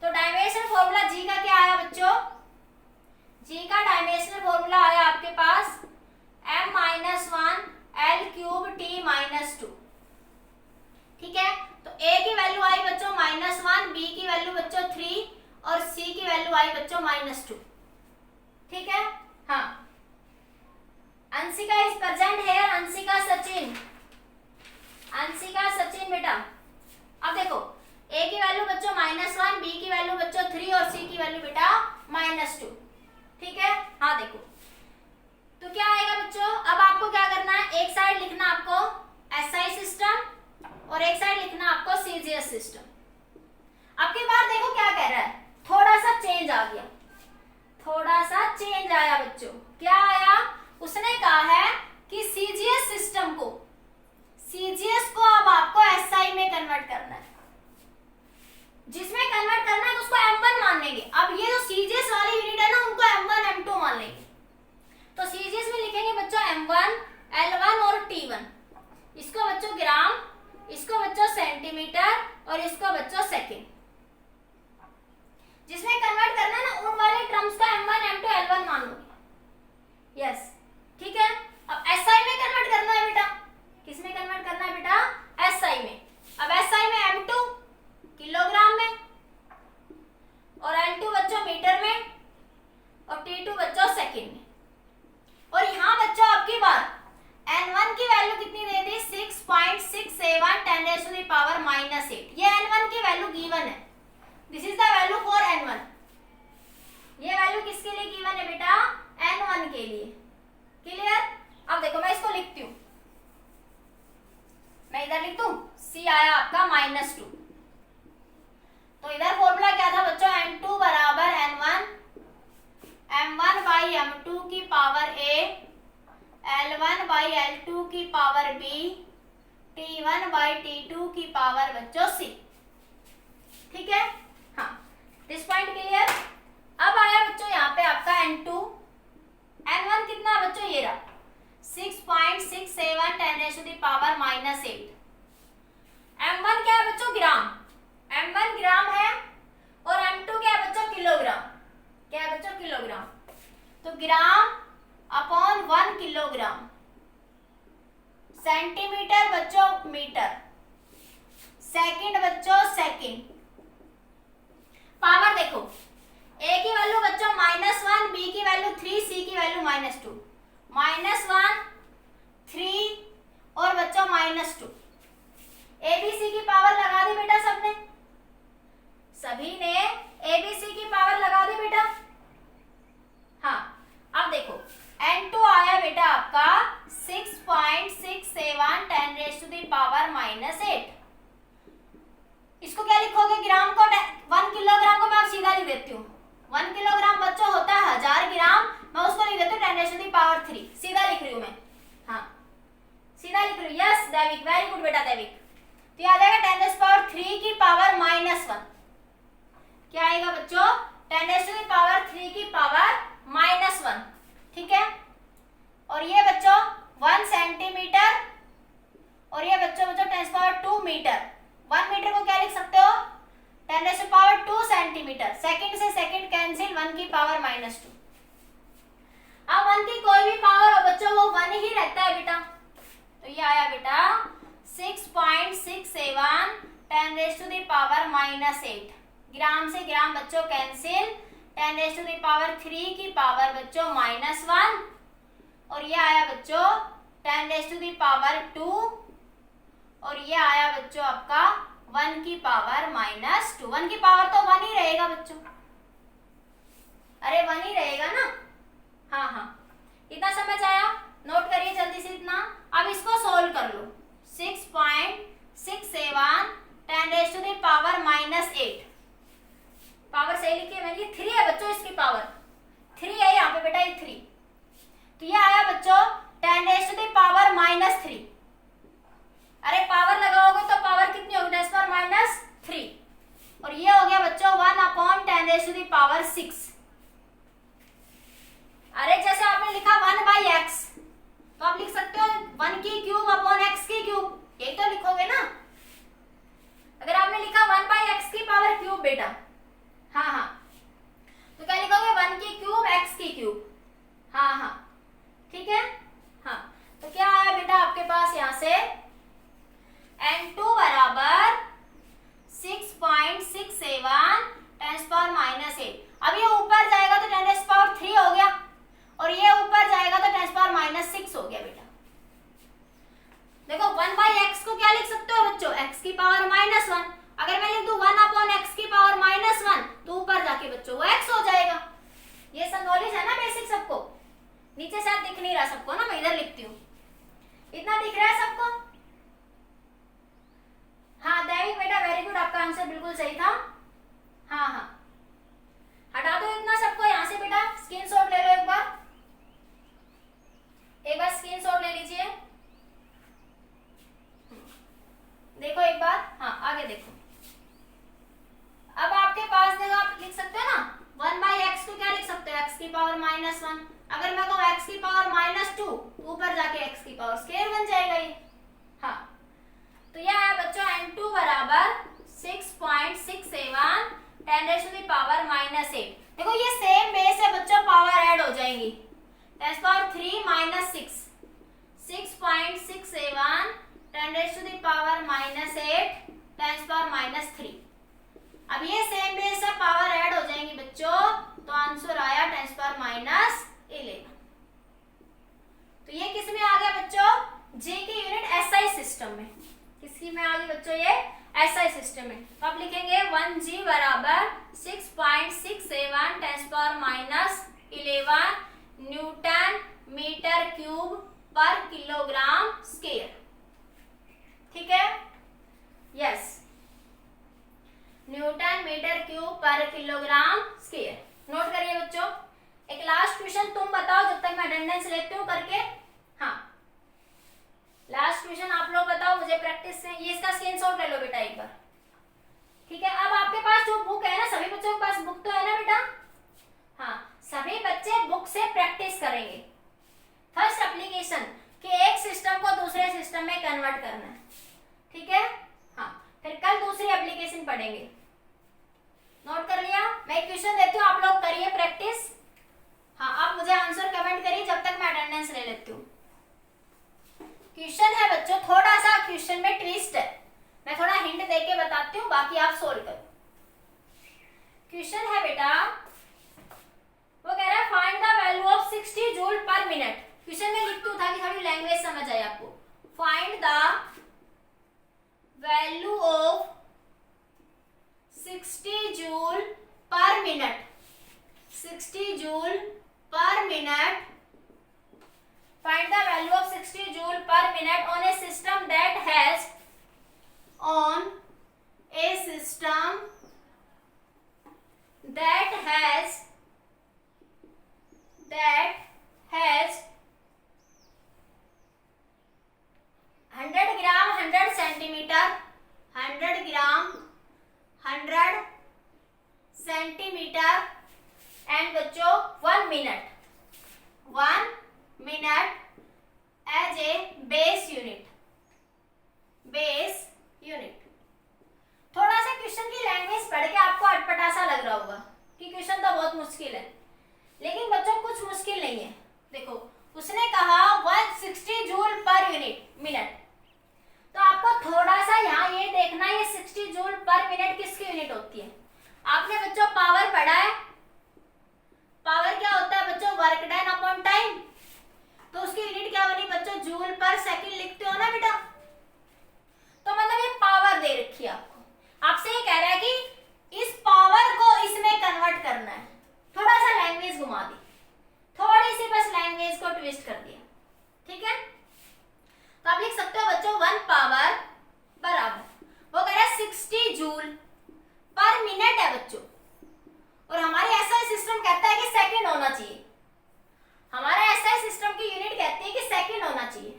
तो डायमेंशन फॉर्मूला जी का क्या आया बच्चों? जी का डायमेंशनल फॉर्मूला आया आपके पास m minus 1 l cube t minus 2, ठीक है। तो a की वैल्यू आई बच्चों -1, b की वैल्यू बच्चों 3 और c की वैल्यू आई बच्चों -2, ठीक है। हाँ Anshika is present here, Anshika Sachin, Anshika Sachin बेटा। अब देखो a की वैल्यू बच्चों -1, b की वैल्यू बच्चों 3 और c की वैल्यू बेटा -2, ठीक है। हाँ देखो तो क्या आएगा बच्चों? अब आपको क्या करना है? एक साइड लिखना आपको एसआई सिस्टम और एक साइड लिखना आपको सीजीएस सिस्टम। अब की बार देखो क्या कह रहा है, थोड़ा सा चेंज आ गया, थोड़ा सा चेंज आया बच्चों। क्या आया? उसने कहा है कि सीजीएस सिस्टम को, सीजीएस को अब आपको एसआई में कन्वर्ट करना है। जिसमें कन्वर्ट करना है तो उसको m1 मान लेंगे। अब ये जो सीजीएस वाली यूनिट है ना, उनको m1 m2 मान लेंगे। तो सीजीएस में लिखेंगे बच्चों m1 l1 और t1, इसको बच्चों ग्राम, इसको बच्चों सेंटीमीटर और इसको बच्चों सेकंड। जिसमें कन्वर्ट करना है ना, उन वाले टर्म्स का m1 m2 l1 मान लो। यस ठीक है। अब एसआई में कन्वर्ट करना है बेटा। किस में कन्वर्ट करना है बेटा? एसआई में। अब एसआई में m2 किलोग्राम में और l2 बच्चों मीटर में और t2 बच्चों सेकंड में। और यहाँ बच्चों आपकी बार n1 की वैल्यू कितनी दे दी? 6.67 10⁻⁻8। ये n1 की वैल्यू गिवन है। This is the value for n1। ये वैल्यू किसके लिए गिवन है बेटा? n1 के लिए। क्लियर? अब देखो मैं इसको लिखती हूँ, मैं इधर लिख दूं, c आया आपका -2। तो इधर फॉर्मूला क्या था बच्चों? n2 बराबर n1 m1 बाई m2 की power a, l1 by l2 की power b, t1 by t2 की पावर बच्चों c, ठीक है। हाँ दिस पॉइंट क्लियर। अब आया बच्चों यहाँ पे आपका n2, n1 कितना बच्चों? ये रहा 6.67 10⁻⁻8। m1 क्या है बच्चों? ग्राम। m1 ग्राम है और m2 क्या है बच्चों? किलोग्राम। क्या है बच्चों? किलोग्राम। तो ग्राम अपॉन 1 किलोग्राम, सेंटीमीटर बच्चों मीटर, सेकंड बच्चों सेकंड। पावर देखो, ए की वैल्यू बच्चों -1, बी की वैल्यू 3, सी की वैल्यू -2, -1 3 और बच्चों -2। एबीसी की पावर लगा दी बेटा सबने, सभी ने एबीसी की पावर लगा दी बेटा। हाँ अब देखो n2 आया बेटा आपका 6.67 10⁻⁸। इसको क्या लिखोगे, ग्राम को 1 किलोग्राम को मैं आप सीधा लिख देती हूँ। 1 किलोग्राम बच्चों होता है 1000 ग्राम, मैं उसको लिख देती हूँ 10⁻3, सीधा लिख रही हूँ मैं। हाँ सीधा लिख रही हूँ। यस दैविक, वेरी गुड बेटा दैविक। तो आ जाएगा 10⁻3 की पावर -1। क्या आएगा बच्चों, 10⁻3 की पावर -1। ठीक है, और ये बच्चों 1 सेंटीमीटर, और ये बच्चों 10⁻2 मीटर। 1 मीटर को क्या लिख सकते हो, 10⁻2 सेंटीमीटर। सेकंड से सेकंड कैंसिल, 1 की पावर -2। अब 1 की कोई भी पावर हो बच्चों वो 1 ही रहता है बेटा। तो ये आया बेटा 6.67 10⁻⁻8। ग्राम से ग्राम बच्चों कैंसिल, 10⁻3 की पावर बच्चों -1, और ये आया बच्चों 10⁻2, और ये आया बच्चों आपका 1 की पावर -2। 1 की पावर तो 1 ही रहेगा बच्चों, अरे 1 ही रहेगा ना। हाँ हाँ इतना समझ आया, नोट करिए जल्दी से इतना। अब इसको सोल्व कर लो। 6.67 10⁻⁻8। पावर सही लिखी है मैंने, 3 है बच्चों, इसकी पावर 3 है यहाँ पे बेटा, ये 3। तो ये आया बच्चों 10⁻3। अरे पावर लगाओगे तो पावर कितनी होगी, 10⁻3, और ये हो गया बच्चों 1/10⁻6। अरे जैसे आपने लिखा 1/x, तो आप लिख सकते हो 1 की क्यूब अपॉन x की क्यूब, यही तो लिखोगे ना। अगर आपने लिखा 1/x की पावर क्यूब बेटा, हाँ हाँ, तो क्या लिखोगे 1 की क्यूब x की क्यूब। हाँ हाँ ठीक है। हाँ तो क्या आया बेटा आपके पास यहाँ से, n2 बराबर 6.67 10⁻8। अब ये ऊपर जाएगा तो 10⁻3 हो गया, और ये ऊपर जाएगा तो 10⁻6 हो गया बेटा। देखो 1/x को क्या लिख सकते हो बच्चों, x की पावर -1। अगर मैं लिख दूं 1/x की पावर -1, तो ऊपर जाके बच्चों वो x हो जाएगा। ये सब नॉलेज है ना बेसिक सबको। नीचे शायद दिख नहीं रहा सबको ना, मैं इधर लिखती हूँ। इतना दिख रहा है सबको? हाँ दैविक बेटा वेरी गुड, आपका आंसर बिल्कुल सही था। हाँ हाँ हटा दो इतना सबको यहाँ से बेटा, स्क्रीनशॉट ले लो एक बार स्क्रीनशॉट ले लीजिए। देखो एक बार, हाँ आगे देखो। अब आपके पास देखो, आप लिख सकते हो ना 1/x को क्या लिख सकते हो, x की पावर -1। अगर मैं कहूँ x की पावर -2, ऊपर जाके x की पावर स्क्वायर बन जाएगा ये। हाँ तो यह है बच्चों n2 बराबर 6.67 10⁻8। देखो ये सेम बेस है बच्चों, पावर ऐड हो जाएंगी। 10⁻3 -6, 6.67 10⁻8 10⁻3। अब ये सेम बेस है, पावर ऐड हो जाएंगी बच्चों, तो आंसर आया 10⁻11। तो ये किस में आ गया बच्चों, जे की यूनिट एसआई सिस्टम में। किसकी में आ गई बच्चों, ये एसआई सिस्टम में। तो आप लिखेंगे 1g बराबर 6.67 10⁻11 न्यूटन मीटर क्यूब पर किलोग्राम स्क्वायर। ठीक है, यस न्यूटन मीटर क्यूब पर किलोग्राम स्क्वायर। नोट करिए बच्चों। एक लास्ट क्वेश्चन तुम बताओ जब तक मैं अटेंडेंस लेती हूँ करके। हाँ लास्ट क्वेश्चन आप लोग बताओ मुझे प्रैक्टिस से। ये इसका स्क्रीनशॉट ले लो बेटा एक बार। ठीक है, अब आपके पास जो बुक है ना, सभी बच्चों के पास बुक तो है ना बेटा। हाँ सभी बच्चे बुक से प्रैक्टिस करेंगे। फर्स्ट एप्लीकेशन कि एक सिस्टम को दूसरे सिस्टम में कन्वर्ट करना है। ठीक है, हाँ फिर कल दूसरी एप्लीकेशन पढ़ेंगे। नोट कर लिया। मैं एक क्वेश्चन देती हूँ, आप लोग करिए प्रैक्टिस। हाँ आप मुझे आंसर कमेंट करिए जब तक मैं अटेंडेंस ले लेती हूँ। क्वेश्चन है बच्चों, थोड़ा सा क्वेश्चन में ट्विस्ट है, मैं थोड़ा हिंट देके बाकी आप सोल्व करो। क्वेश्चन है बेटा, वो कह रहा है find the value of 60 joule पर मिनट। क्वेश्चन में लिख दूं ताकि थोड़ी लैंग्वेज समझ आए आपको। Find the value of 60 joule पर मिनट। 60 जूल पर minute. Find the value of 60 joule per minute on a system that has on a system that has 100 gram 100 centimetre 100 gram 100 centimetre and बच्चों 1 minute as a base unit. थोड़ा सा क्वेश्चन की लैंग्वेज पढ़ के आपको अटपटा सा लग रहा होगा कि क्वेश्चन तो बहुत मुश्किल है, लेकिन बच्चों कुछ मुश्किल नहीं है। देखो उसने कहा 160 जूल पर मिनट, तो आपको थोड़ा सा यहाँ ये देखना ये 60 जूल पर मिनट किसकी यूनिट होती है। आपने बच्चों पावर पढ़ा है, पावर क्या होता है बच्चों, वर्क डन अपॉन टाइम। तो उसकी यूनिट क्या बनी बच्चों, जूल पर सेकंड लिखते हो ना बेटा। तो मतलब ये पावर दे रखी है आपको, आपसे ये कह रहा है कि इस पावर को इसमें कन्वर्ट करना है। थोड़ा सा लैंग्वेज घुमा दी, थोड़ी सी बस लैंग्वेज को ट्विस्ट कर दिया, ठीक है। तो आप लिख सकते हो बच्चों 1 पावर बराबर, वो कह रहा है 60 जूल पर मिनट है बच्चों, और हमारे एसआई सिस्टम कहता है कि सेकंड होना चाहिए। हमारा एसआई सिस्टम की यूनिट कहती है कि सेकंड होना चाहिए,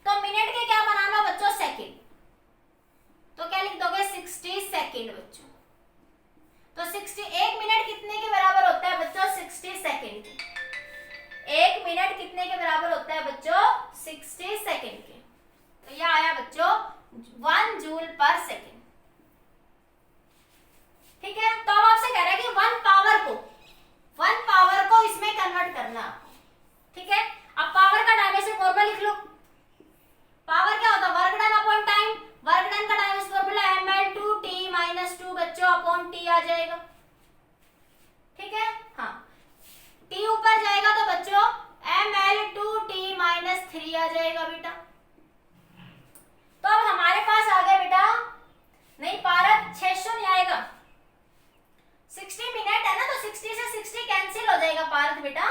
तो मिनट के क्या बनाना बच्चों, सेकंड। तो क्या लिख दोगे 60 सेकंड बच्चों। तो 60 1 मिनट कितने के बराबर होता है बच्चों, 60 सेकंड के। 1 मिनट कितने के बराबर होता है बच्चों, 60 सेकंड के। तो यह आया बच्चों 1 जूल पर सेकंड, ठीक है। तो अब आपसे कह रहा है कि 1 पावर को इसमें कन्वर्ट करना आपको, ठीक है। अब पावर का डायमेंशन फॉर्मूला लिख लो। पावर क्या होता है, work done upon time. Work done का डायमेंशन फॉर्मूला ml2t-2 बच्चों अपॉन t आ जाएगा, ठीक है। हाँ, t ऊपर जाएगा तो बच्चों ml2t-3 आ जाएगा बेटा। तो अब हमारे पास आ गया बेटा, नहीं पारक 600 नहीं आएगा, 60 मिनट है ना, तो 60 से 60 कैंसिल हो जाएगा पार्थ बेटा।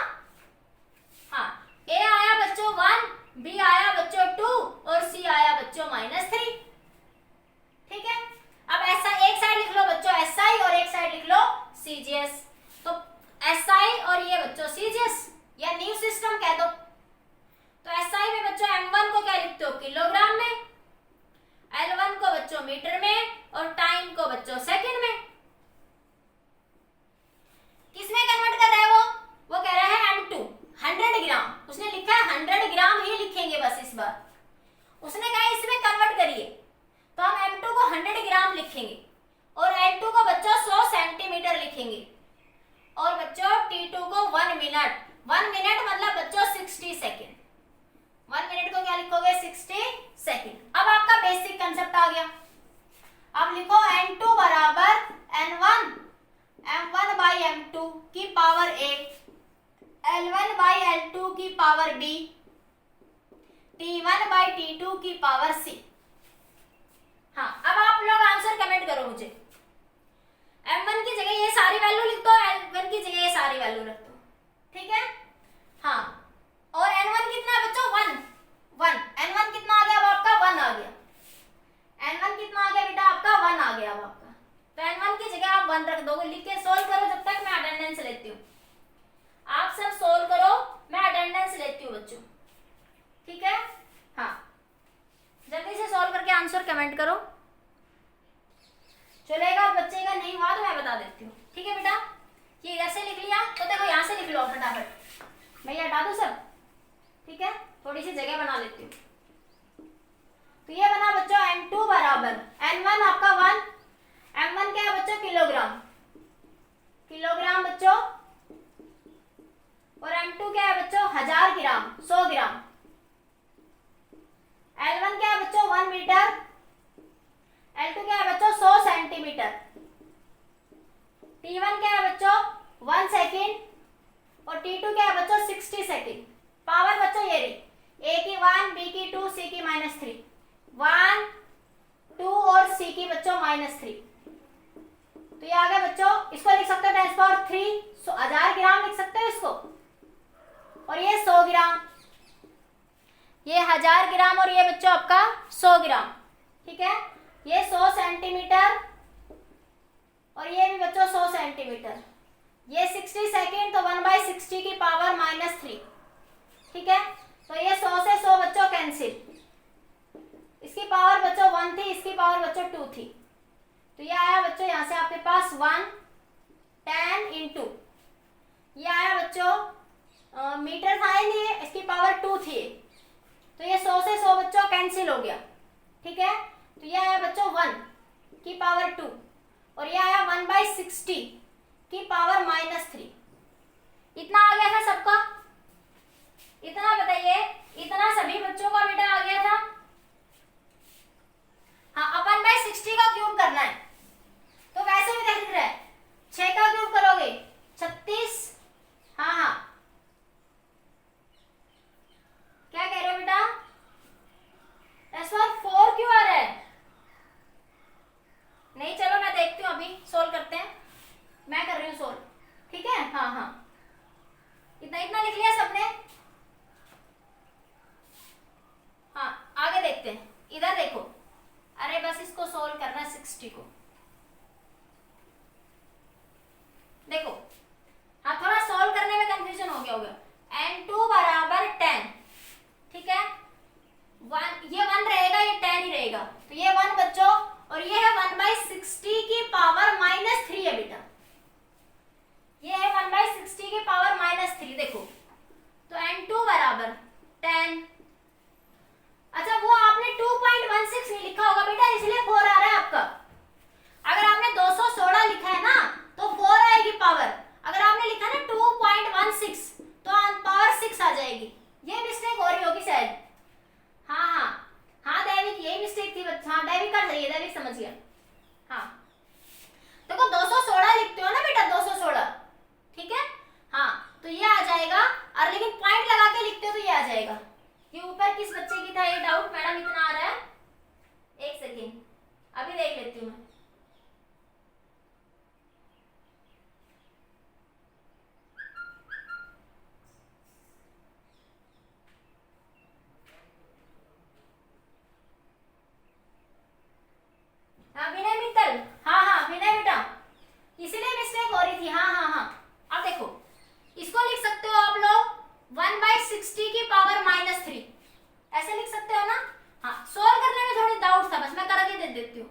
हाँ, ए आया बच्चों 1, बी आया बच्चों 2 और सी आया बच्चों -3, ठीक है। अब ऐसा एक साइड लिख लो बच्चों एसआई और एक साइड लिख लो सीजीएस। तो एसआई और ये बच्चों सीजीएस या न्यू सिस्टम कह दो। तो एसआई में बच्चों m1 को क्या लिखते हो, किलोग्राम में, L1 को बच्चों मीटर में और टाइम को बच्चों सेकंड में। किसमें कन्वर्ट कर रहा है वो कह रहा है M2 100 ग्राम। उसने लिखा है 100 ग्राम ही लिखेंगे बस इस बार। उसने कहा इसमें कन्वर्ट करिए, तो हम M2 को 100 ग्राम लिखेंगे और L2 को बच्चों 100 सेंटीमीटर लिखेंगे और बच्चों T2 को 1 मिनट। 1 मिनट मतलब बच्चों 60 सेकेंड। 1 मिनट को क्या लिखोगे, 60 सेकेंड। अब आपका बेसिक कंसेप्ट आ गया। अब लिखो N2 बराबर N1 M1 बाई M2 की power A, L1 by L2 की power B, T1 by T2 की पावर C। हाँ, अब आप लोग आंसर कमेंट करो मुझे। M1 की जगह ये सारी वैल्यू लिख दो, L1 की जगह ये सारी वैल्यू रख दो, ठीक है। हाँ, और N1 कितना है बच्चों, 1 N1 कितना आ गया अब आपका, 1 आ गया। N1 कितना आ गया बेटा आपका, 1 आ गया अब आपका। तो N1 की जगह आप 1 रख दोगे। लिख के सोल्व करो, जब तक मैं अटेंडेंस लेती हूँ। आप सब सोल्व करो, मैं अटेंडेंस लेती हूँ बच्चों, ठीक है। हाँ, जल्दी से सोल्व करके आंसर कमेंट करो। चलेगा बच्चे का नहीं हुआ तो मैं बता देती हूँ, ठीक है बेटा। ये इधर से लिख लिया तो देखो यहाँ से लिख लो फटाफट। मैं ये हटा दूँ सब, ठीक है, थोड़ी सी जगह बना लेती हूँ। तो ये बना बच्चों M2 बराबर N1 आपका 1, M1 क्या है बच्चों, किलोग्राम बच्चों, और M2 क्या है बच्चों, 1000 ग्राम, 100 ग्राम। L1 क्या है बच्चों, 1 मीटर, L2 क्या है बच्चों, 100 सेंटीमीटर। सेंटीमीटर। T1 क्या है बच्चों 1 सेकेंड और T2 क्या है बच्चों 60 सेकेंड। पावर बच्चों ये रही, A की 1, B की 2, C की -3, 1 2 और C की बच्चों -3। तो ये आ गया बच्चों, इसको लिख सकते हो 10⁻3, 1000 ग्राम लिख सकते हो इसको। और ये 100 ग्राम, ये 1000 ग्राम और ये बच्चों आपका 100 ग्राम। ठीक है, ये 100 सेंटीमीटर और ये भी बच्चों 100 सेंटीमीटर। ये 60 सेकेंड तो 1/60 की पावर -3। ठीक है, तो ये 100 से 100 बच्चों कैंसिल, इसकी पावर बच्चों 1 थी, इसकी पावर बच्चों 2 थी। तो ये आया बच्चों यहाँ से आपके पास 1 10 इंटू, ये आया बच्चों मीटर था ही नहीं, इसकी पावर 2 थी। तो ये 100 से 100 बच्चों कैंसिल हो गया। ठीक है, तो ये आया बच्चों 1 की पावर 2 और ये आया 1/60 की पावर -3। इतना आ गया था सबका, इतना बताइए, इतना सभी बच्चों का बेटा आ गया था। हाँ, अब 1/60 का क्यूब करना है, तो वैसे भी देख रहे हैं 6 का क्यूब करोगे 36। हाँ हाँ, क्या कह रहे हो बेटा, S4 4 क्यों आ रहा है? नहीं, चलो मैं देखती हूँ, अभी सोल्व करते हैं, मैं कर रही हूँ सोल्व। ठीक है, हाँ हाँ, इतना इतना लिख लिया सबने। हाँ, आगे देखते हैं, इधर देखो, अरे बस इसको सोल्व करना है 60 को। देखो, हाँ थोड़ा सोल्व करने में कंफ्यूजन हो गया होगा। N2 बराबर 10। ठीक है, 1 ये 1 रहेगा, ये 10 ही रहेगा, तो ये 1 बच्चों, और ये है 1/60 की पावर -3 है बेटा, ये है 1/60 की पावर -3। देखो, तो N2 बराबर 10। अच्छा, वो आपने 2.16 नहीं लिखा होगा बेटा, इसलिए 4 आ रहा है आपका। अगर आपने 216 लिखा है ना तो 4 आएगी पावर, अगर आपने लिखा ना 2.16 तो पावर 6 आ जाएगी। ये मिस्टेक हो रही होगी शायद। हाँ हाँ हाँ दैविक, यही मिस्टेक थी बच्चा। हाँ दैविक का सही है, दैविक समझ गया। हाँ देखो 216 लिखते हो ना बेटा, 216। ठीक है, हाँ तो ये आ जाएगा, और लेकिन पॉइंट लगा के लिखते हो तो ये आ जाएगा। ये ऊपर किस बच्चे की था ये डाउट, मैडम इतना आ रहा है, एक सेकेंड अभी देख लेती हूँ मैं। हाँ विनय मित्तल, हाँ हाँ विनय बेटा, इसीलिए मिस्टेक हो रही थी। हाँ हाँ हाँ, अब देखो इसको लिख सकते हो आप लोग 1/60 की पावर -3, ऐसे लिख सकते हो ना। हाँ, सोल्व करने में थोड़ी डाउट था, बस मैं करके दे देती हूँ।